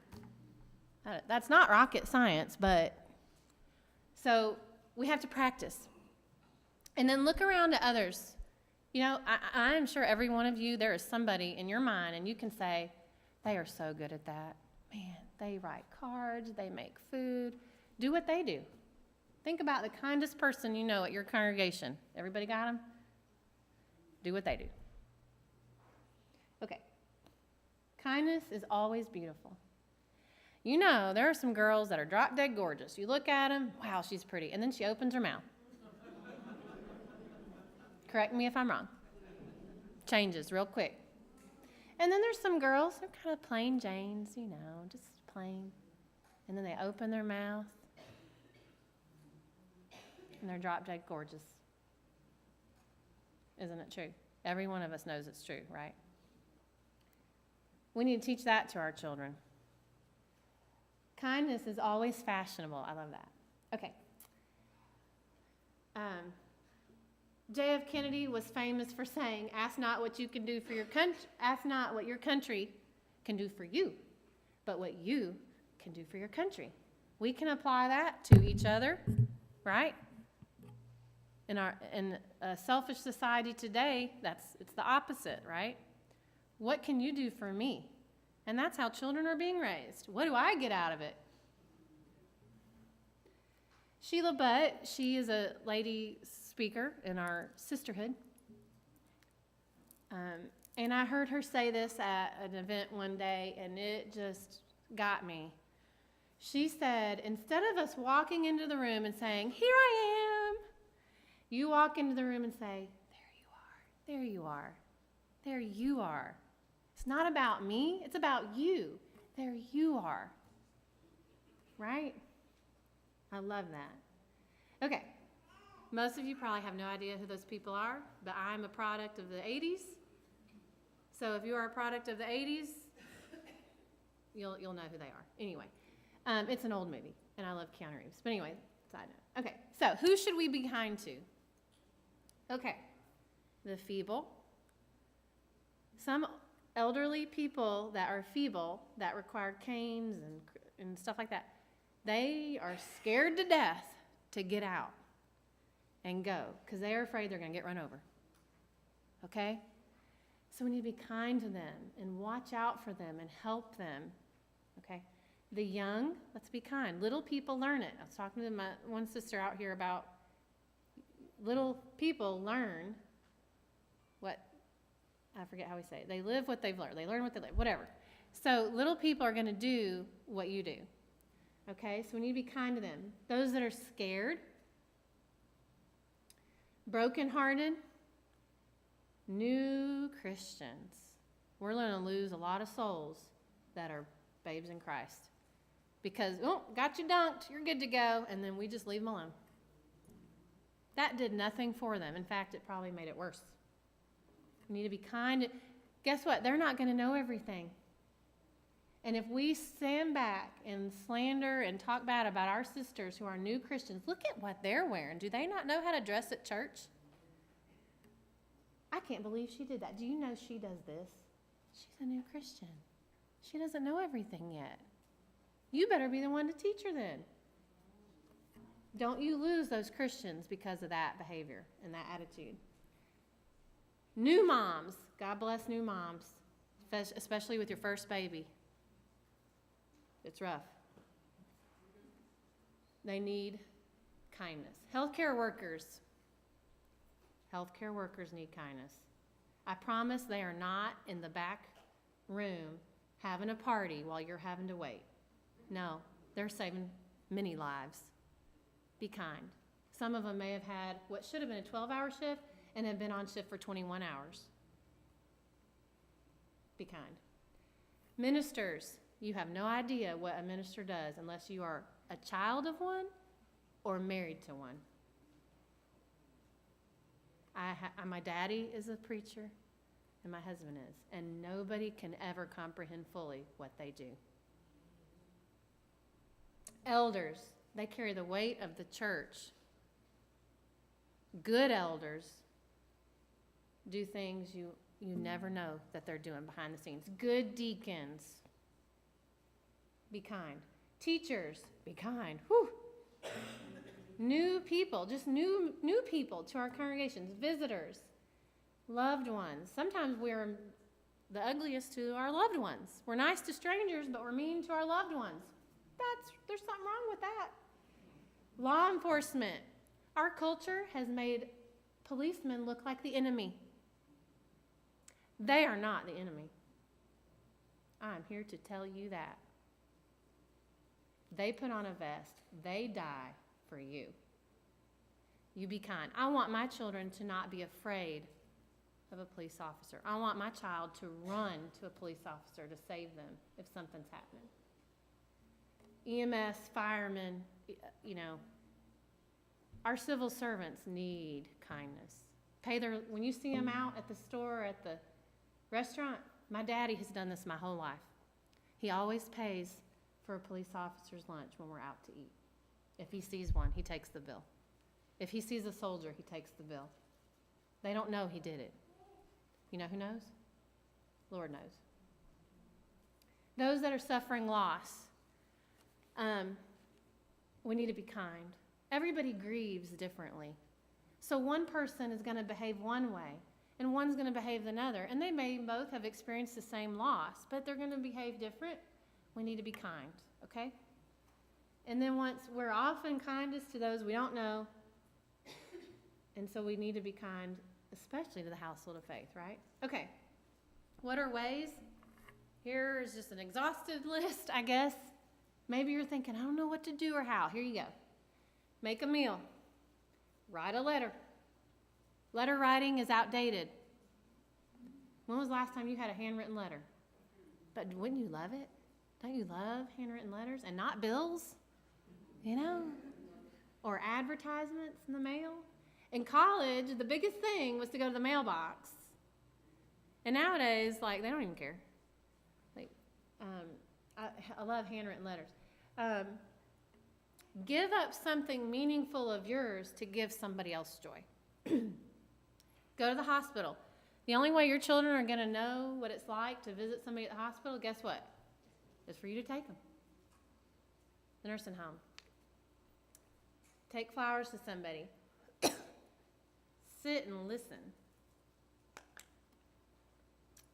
That's not rocket science, but so we have to practice. And then look around at others. You know, I'm sure every one of you, there is somebody in your mind, and you can say, they are so good at that. Man, they write cards, they make food. Do what they do. Think about the kindest person you know at your congregation. Everybody got them? Do what they do. Okay. Kindness is always beautiful. You know, there are some girls that are drop dead gorgeous. You look at them, wow, she's pretty. And then she opens her mouth. Correct me if I'm wrong. Changes real quick. And then there's some girls, they're kind of plain Janes, you know, just plain. And then they open their mouth. And they're drop dead gorgeous. Isn't it true? Every one of us knows it's true, right? We need to teach that to our children. Kindness is always fashionable. I love that. Okay. J.F. Kennedy was famous for saying, ask not what you can do for your country, ask not what your country can do for you, but what you can do for your country. We can apply that to each other, right? In a selfish society today, it's the opposite, right? What can you do for me? And that's how children are being raised. What do I get out of it? Sheila Butt, she is a lady speaker in our sisterhood. And I heard her say this at an event one day, and it just got me. She said, instead of us walking into the room and saying, here I am, you walk into the room and say, there you are, there you are. It's not about me, it's about you. There you are. Right? I love that. Okay. Most of you probably have no idea who those people are, but I'm a product of the 80s. So if you are a product of the 80s, you'll know who they are. Anyway, it's an old movie, and I love Keanu Reeves. But anyway, side note. Okay, so who should we be kind to? Okay, the feeble. Some elderly people that are feeble, that require canes and stuff like that, they are scared to death to get out and go because they are afraid they're going to get run over. Okay? So we need to be kind to them and watch out for them and help them. Okay? The young, let's be kind. Little people learn it. I was talking to my one sister out here about little people learn what, I forget how we say it. They live what they've learned. They learn what they live, whatever. So little people are going to do what you do. Okay? So we need to be kind to them. Those that are scared, brokenhearted, new Christians. We're going to lose a lot of souls that are babes in Christ. Because, oh, got you dunked, you're good to go, and then we just leave them alone. That did nothing for them. In fact, it probably made it worse. We need to be kind. Guess what? They're not going to know everything. And if we stand back and slander and talk bad about our sisters who are new Christians, look at what they're wearing. Do they not know how to dress at church? I can't believe she did that. Do you know she does this? She's a new Christian. She doesn't know everything yet. You better be the one to teach her then. Don't you lose those Christians because of that behavior and that attitude. New moms. God bless new moms, especially with your first baby. It's rough. They need kindness. Healthcare workers. Healthcare workers need kindness. I promise they are not in the back room having a party while you're having to wait. No, they're saving many lives. Be kind. Some of them may have had what should have been a 12-hour shift and have been on shift for 21 hours. Be kind. Ministers, you have no idea what a minister does unless you are a child of one or married to one. My daddy is a preacher, and my husband is, and nobody can ever comprehend fully what they do. Elders, they carry the weight of the church. Good elders do things you you never know that they're doing behind the scenes. Good deacons, be kind. Teachers, be kind. Whew. New people, just new people to our congregations, visitors, loved ones. Sometimes we're the ugliest to our loved ones. We're nice to strangers, but we're mean to our loved ones. There's something wrong with that. Law enforcement. Our culture has made policemen look like the enemy. They are not the enemy. I'm here to tell you that. They put on a vest. They die for you. You be kind. I want my children to not be afraid of a police officer. I want my child to run to a police officer to save them if something's happening. EMS, firemen, our civil servants need kindness. When you see them out at the store, at the restaurant, my daddy has done this my whole life. He always pays for a police officer's lunch when we're out to eat. If he sees one, he takes the bill. If he sees a soldier, he takes the bill. They don't know he did it. You know who knows? Lord knows. Those that are suffering loss, we need to be kind. Everybody grieves differently. So one person is going to behave one way, and one's going to behave another. And they may both have experienced the same loss, but they're going to behave different. We need to be kind, okay? And then once we're often kindest to those we don't know, and so we need to be kind, especially to the household of faith, right? Okay, what are ways? Here is just an exhaustive list, I guess. Maybe you're thinking, I don't know what to do or how. Here you go. Make a meal. Write a letter. Letter writing is outdated. When was the last time you had a handwritten letter? But wouldn't you love it? Don't you love handwritten letters and not bills? Or advertisements in the mail? In college, the biggest thing was to go to the mailbox. And nowadays, they don't even care. I love handwritten letters. Give up something meaningful of yours to give somebody else joy. Go to the hospital. The only way your children are going to know what it's like to visit somebody at the hospital, guess what? Is for you to take them. The nursing home. Take flowers to somebody. Sit and listen.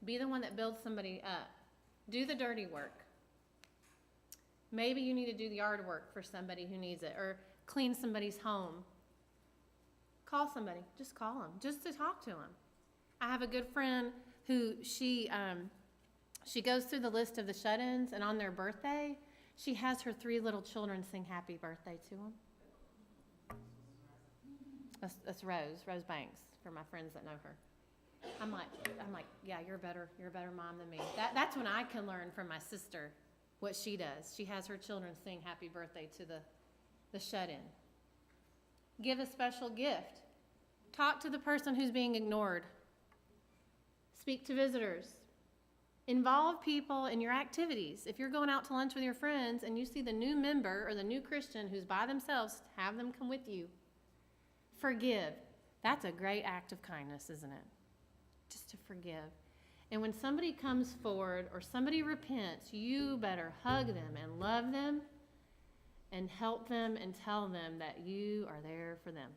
Be the one that builds somebody up. Do the dirty work. Maybe you need to do the yard work for somebody who needs it, or clean somebody's home. Call somebody. Just call them, just to talk to them. I have a good friend who she goes through the list of the shut-ins, and on their birthday, she has her 3 little children sing happy birthday to them. That's Rose Banks, for my friends that know her. I'm like, yeah, you're a better mom than me. That's when I can learn from my sister what she does. She has her children sing happy birthday to the shut-in. Give a special gift. Talk to the person who's being ignored. Speak to visitors. Involve people in your activities. If you're going out to lunch with your friends and you see the new member or the new Christian who's by themselves, have them come with you. Forgive. That's a great act of kindness, isn't it? Just to forgive. And when somebody comes forward or somebody repents, you better hug them and love them and help them and tell them that you are there for them.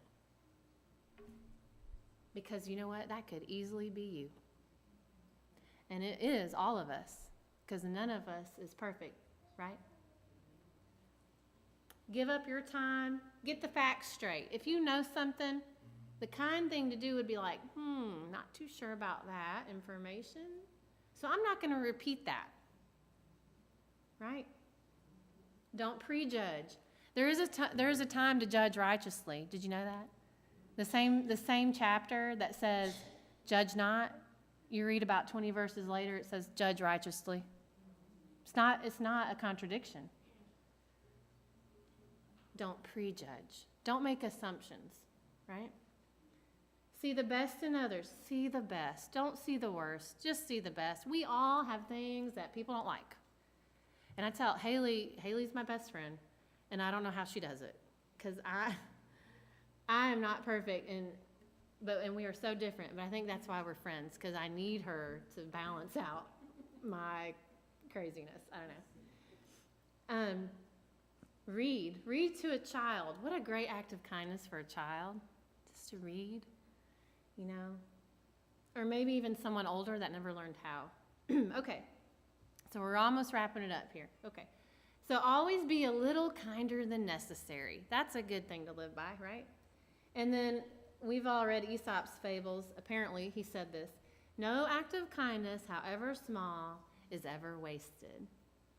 Because you know what? That could easily be you. And it is all of us, because none of us is perfect, right? Give up your time. Get the facts straight. If you know something, the kind thing to do would be like, not too sure about that information, so I'm not going to repeat that, right? Don't prejudge. There is a time to judge righteously. Did you know that? The same chapter that says, judge not, you read about 20 verses later, it says, judge righteously. It's not a contradiction. Don't prejudge. Don't make assumptions, right? See the best in others. See the best. Don't see the worst. Just see the best. We all have things that people don't like. And I tell Haley's my best friend, and I don't know how she does it, because I am not perfect, and we are so different, but I think that's why we're friends, because I need her to balance out my craziness. I don't know. Read to a child. What a great act of kindness for a child, just to read, you know, or maybe even someone older that never learned how. Okay, so we're almost wrapping it up here. Okay, so always be a little kinder than necessary. That's a good thing to live by, right? And then we've all read Aesop's fables. Apparently, he said this: no act of kindness, however small, is ever wasted,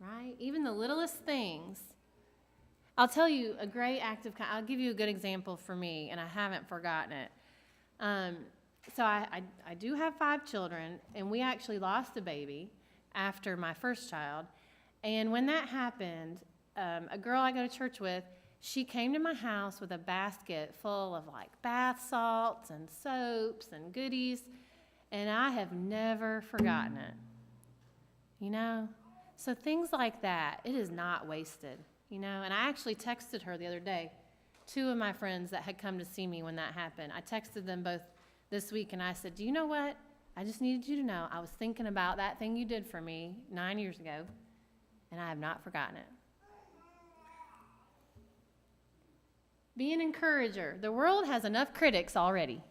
right? Even the littlest things. I'll tell you a great act of kindness. I'll give you a good example for me, and I haven't forgotten it. So I do have 5 children, and we actually lost a baby after my first child. And when that happened, a girl I go to church with, she came to my house with a basket full of like bath salts and soaps and goodies, and I have never forgotten it. You know? So things like that, it is not wasted, you know? And I actually texted her the other day, 2 of my friends that had come to see me when that happened. I texted them both this week, and I said, do you know what? I just needed you to know I was thinking about that thing you did for me 9 years ago, and I have not forgotten it. Be an encourager. The world has enough critics already.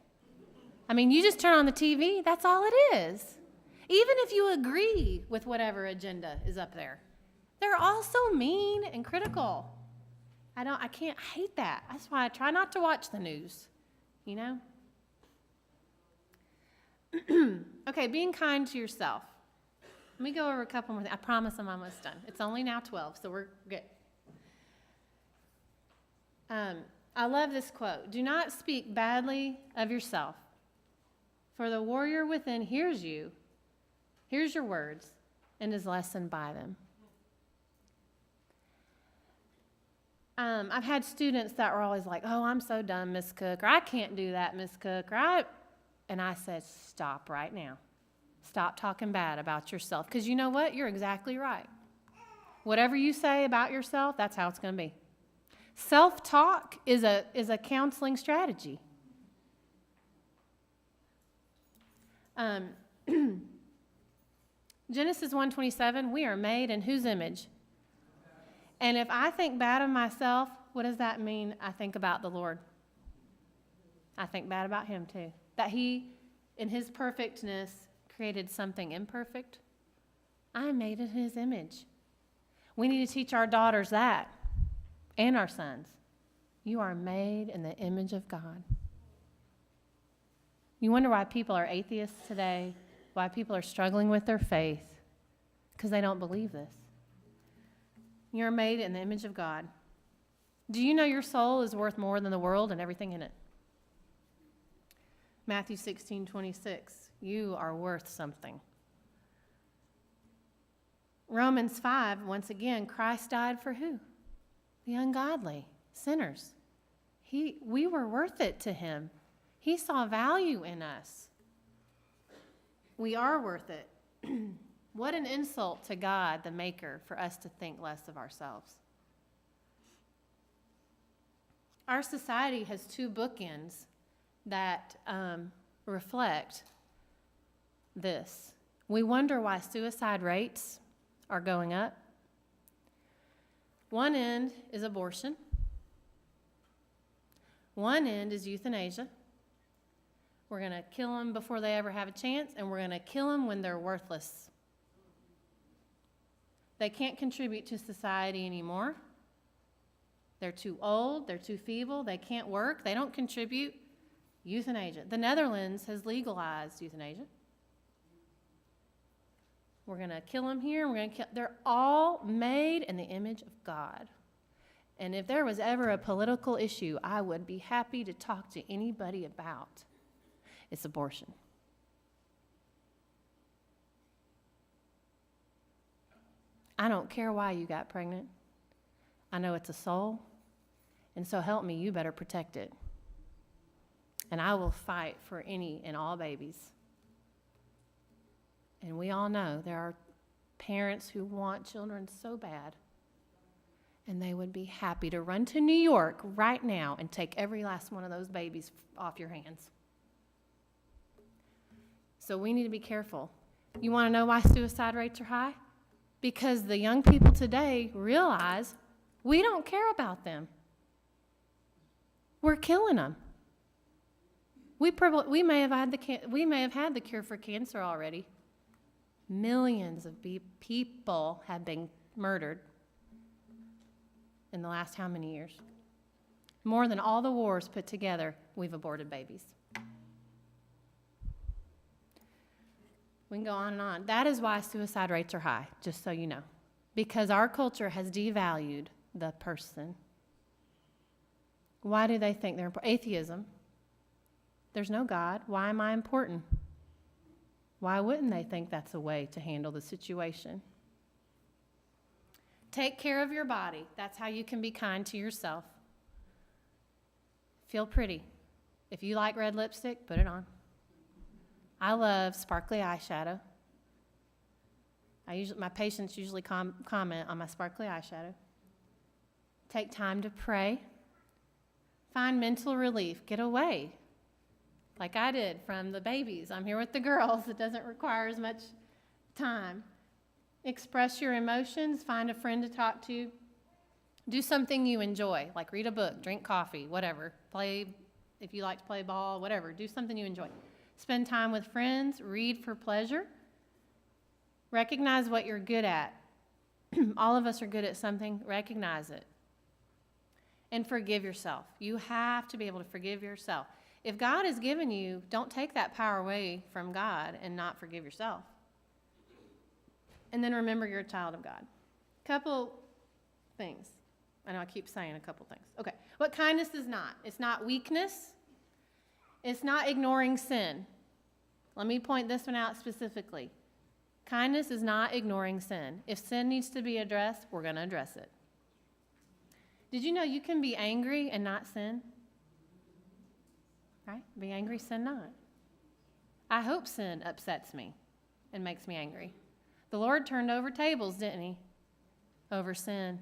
I mean, you just turn on the TV, that's all it is. Even if you agree with whatever agenda is up there, they're all so mean and critical. I hate that. That's why I try not to watch the news, you know? Okay, being kind to yourself. Let me go over a couple more things. I promise I'm almost done. It's only now 12, so we're good. I love this quote. Do not speak badly of yourself, for the warrior within hears you, hears your words, and is lessened by them. I've had students that were always like, oh, I'm so done, Miss Cook, or I can't do that, Miss Cook, and I said, stop right now. Stop talking bad about yourself, because you know what? You're exactly right. Whatever you say about yourself, that's how it's going to be. Self-talk is a counseling strategy. Genesis 1:27, we are made in whose image? And if I think bad of myself, what does that mean? I think about the Lord. I think bad about him too. That he, in his perfectness, created something imperfect. I am made in his image. We need to teach our daughters that, and our sons. You are made in the image of God. You wonder why people are atheists today, why people are struggling with their faith, because they don't believe this. You're made in the image of God. Do you know your soul is worth more than the world and everything in it? Matthew 16:26, you are worth something. Romans 5, once again, Christ died for who? The ungodly, sinners. We were worth it to him. He saw value in us. We are worth it. What an insult to God, the Maker, for us to think less of ourselves. Our society has 2 bookends that reflect this. We wonder why suicide rates are going up. One end is abortion. One end is euthanasia. We're going to kill them before they ever have a chance, and we're going to kill them when they're worthless. They can't contribute to society anymore. They're too old, they're too feeble, they can't work, they don't contribute. Euthanasia. The Netherlands has legalized euthanasia. We're going to kill them here, they're all made in the image of God. And if there was ever a political issue I would be happy to talk to anybody about, it's abortion. I don't care why you got pregnant. I know it's a soul, and so help me, you better protect it. And I will fight for any and all babies. And we all know there are parents who want children so bad, and they would be happy to run to New York right now and take every last one of those babies off your hands. So we need to be careful. You want to know why suicide rates are high? Because the young people today realize we don't care about them. We're killing them. We may have had the cure for cancer already. Millions of people have been murdered in the last how many years? More than all the wars put together, we've aborted babies. We can go on and on. That is why suicide rates are high, just so you know. Because our culture has devalued the person. Why do they think they're important? Atheism. There's no God. Why am I important? Why wouldn't they think that's a way to handle the situation? Take care of your body. That's how you can be kind to yourself. Feel pretty. If you like red lipstick, put it on. I love sparkly eyeshadow. My patients usually comment on my sparkly eyeshadow. Take time to pray. Find mental relief. Get away. Like I did from the babies. I'm here with the girls. It doesn't require as much time. Express your emotions. Find a friend to talk to. Do something you enjoy, like read a book, drink coffee, whatever. Play, if you like to play ball, whatever. Do something you enjoy. Spend time with friends. Read for pleasure. Recognize what you're good at. All of us are good at something. Recognize it. And forgive yourself. You have to be able to forgive yourself. If God has given you, don't take that power away from God and not forgive yourself. And then remember you're a child of God. Couple things. I know I keep saying a couple things. Okay. What kindness is not? It's not weakness. It's not ignoring sin. Let me point this one out specifically. Kindness is not ignoring sin. If sin needs to be addressed, we're going to address it. Did you know you can be angry and not sin? Right? Be angry, sin not. I hope sin upsets me and makes me angry. The Lord turned over tables, didn't he? Over sin.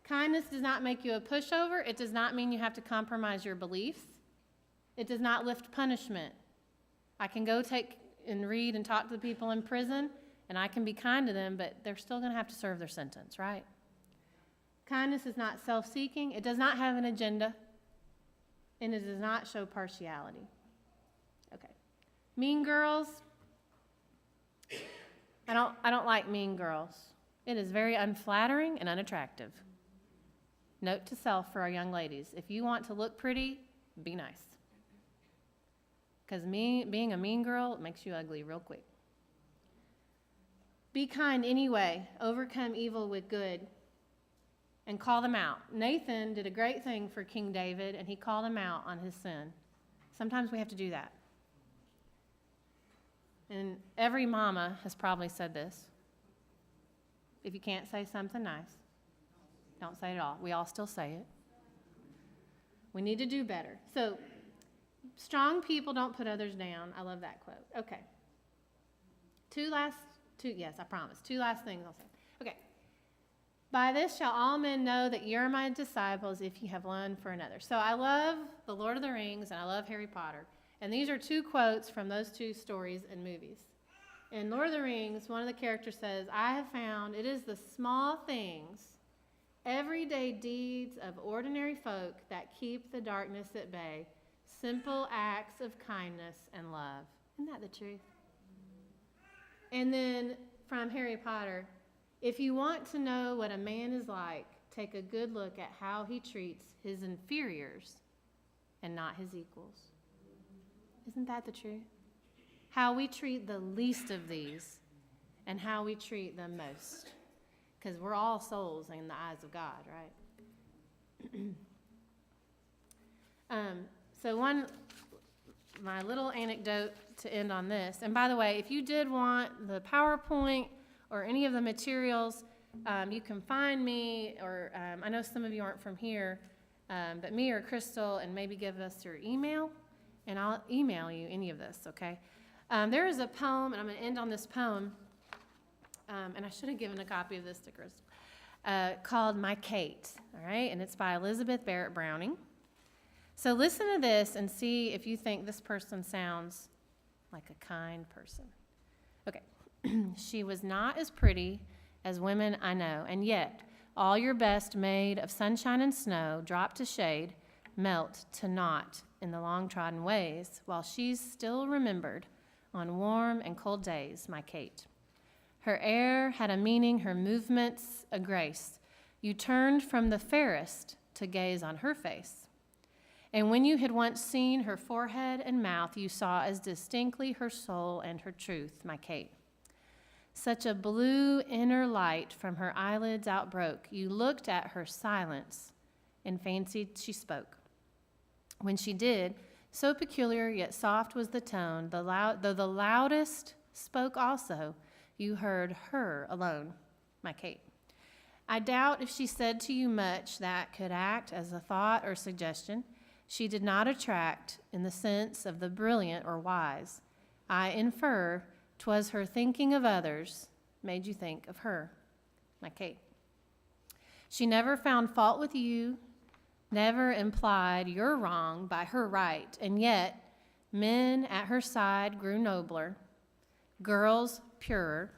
Kindness does not make you a pushover. It does not mean you have to compromise your beliefs. It does not lift punishment. I can go take and read and talk to the people in prison, and I can be kind to them, but they're still going to have to serve their sentence, right? Kindness is not self-seeking. It does not have an agenda. And it does not show partiality. Okay. Mean girls. I don't like mean girls. It is very unflattering and unattractive. Note to self for our young ladies. If you want to look pretty, be nice. Because being a mean girl makes you ugly real quick. Be kind anyway. Overcome evil with good. And call them out. Nathan did a great thing for King David, and he called him out on his sin. Sometimes we have to do that. And every mama has probably said this. If you can't say something nice, don't say it at all. We all still say it. We need to do better. So, strong people don't put others down. I love that quote. Okay. Two last things I'll say. Okay. By this shall all men know that you're my disciples if you have one for another. So I love The Lord of the Rings and I love Harry Potter. And these are two quotes from those two stories and movies. In Lord of the Rings, one of the characters says, I have found it is the small things, everyday deeds of ordinary folk that keep the darkness at bay, simple acts of kindness and love. Isn't that the truth? And then from Harry Potter, if you want to know what a man is like, take a good look at how he treats his inferiors and not his equals. Isn't that the truth? How we treat the least of these and how we treat them most. Because we're all souls in the eyes of God, right? My little anecdote to end on this. And by the way, if you did want the PowerPoint or any of the materials, you can find me, or I know some of you aren't from here, but me or Crystal, and maybe give us your email, and I'll email you any of this, okay? There is a poem, and I'm going to end on this poem, and I should have given a copy of this to Crystal, called My Kate, all right? And it's by Elizabeth Barrett Browning. So listen to this and see if you think this person sounds like a kind person. Okay. She was not as pretty as women I know, and yet all your best made of sunshine and snow drop to shade, melt to naught in the long-trodden ways, while she's still remembered on warm and cold days, my Kate. Her air had a meaning, her movements a grace. You turned from the fairest to gaze on her face. And when you had once seen her forehead and mouth, you saw as distinctly her soul and her truth, my Kate. Such a blue inner light from her eyelids outbroke. You looked at her silence and fancied she spoke. When she did, so peculiar yet soft was the tone, though the loudest spoke also, you heard her alone, my Kate. I doubt if she said to you much that could act as a thought or suggestion. She did not attract in the sense of the brilliant or wise. I infer 'twas her thinking of others made you think of her, my Kate. She never found fault with you, never implied you're wrong by her right, and yet men at her side grew nobler, girls purer,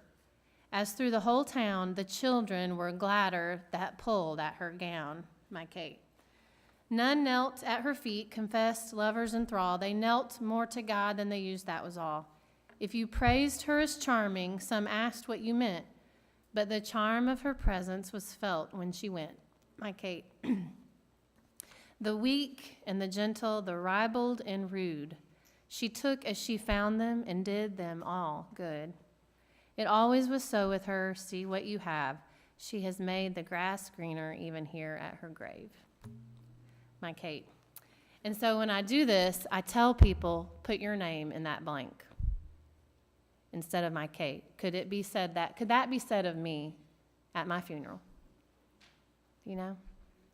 as through the whole town the children were gladder that pulled at her gown, my Kate. None knelt at her feet, confessed lovers enthralled. They knelt more to God than they used, that was all. If you praised her as charming, some asked what you meant, but the charm of her presence was felt when she went, my Kate. The weak and the gentle, the ribald and rude, she took as she found them and did them all good. It always was so with her, see what you have. She has made the grass greener even here at her grave, my Kate. And so when I do this, I tell people, put your name in that blank instead of my Kate. Could that be said of me at my funeral? You know?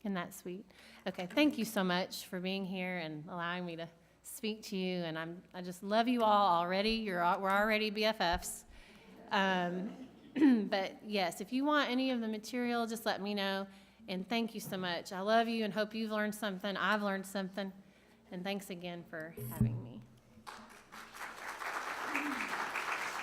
Isn't that sweet? Okay, thank you so much for being here and allowing me to speak to you. And I just love you all already. We're already BFFs. But yes, if you want any of the material, just let me know. And thank you so much. I love you and hope you've learned something. I've learned something. And thanks again for having me.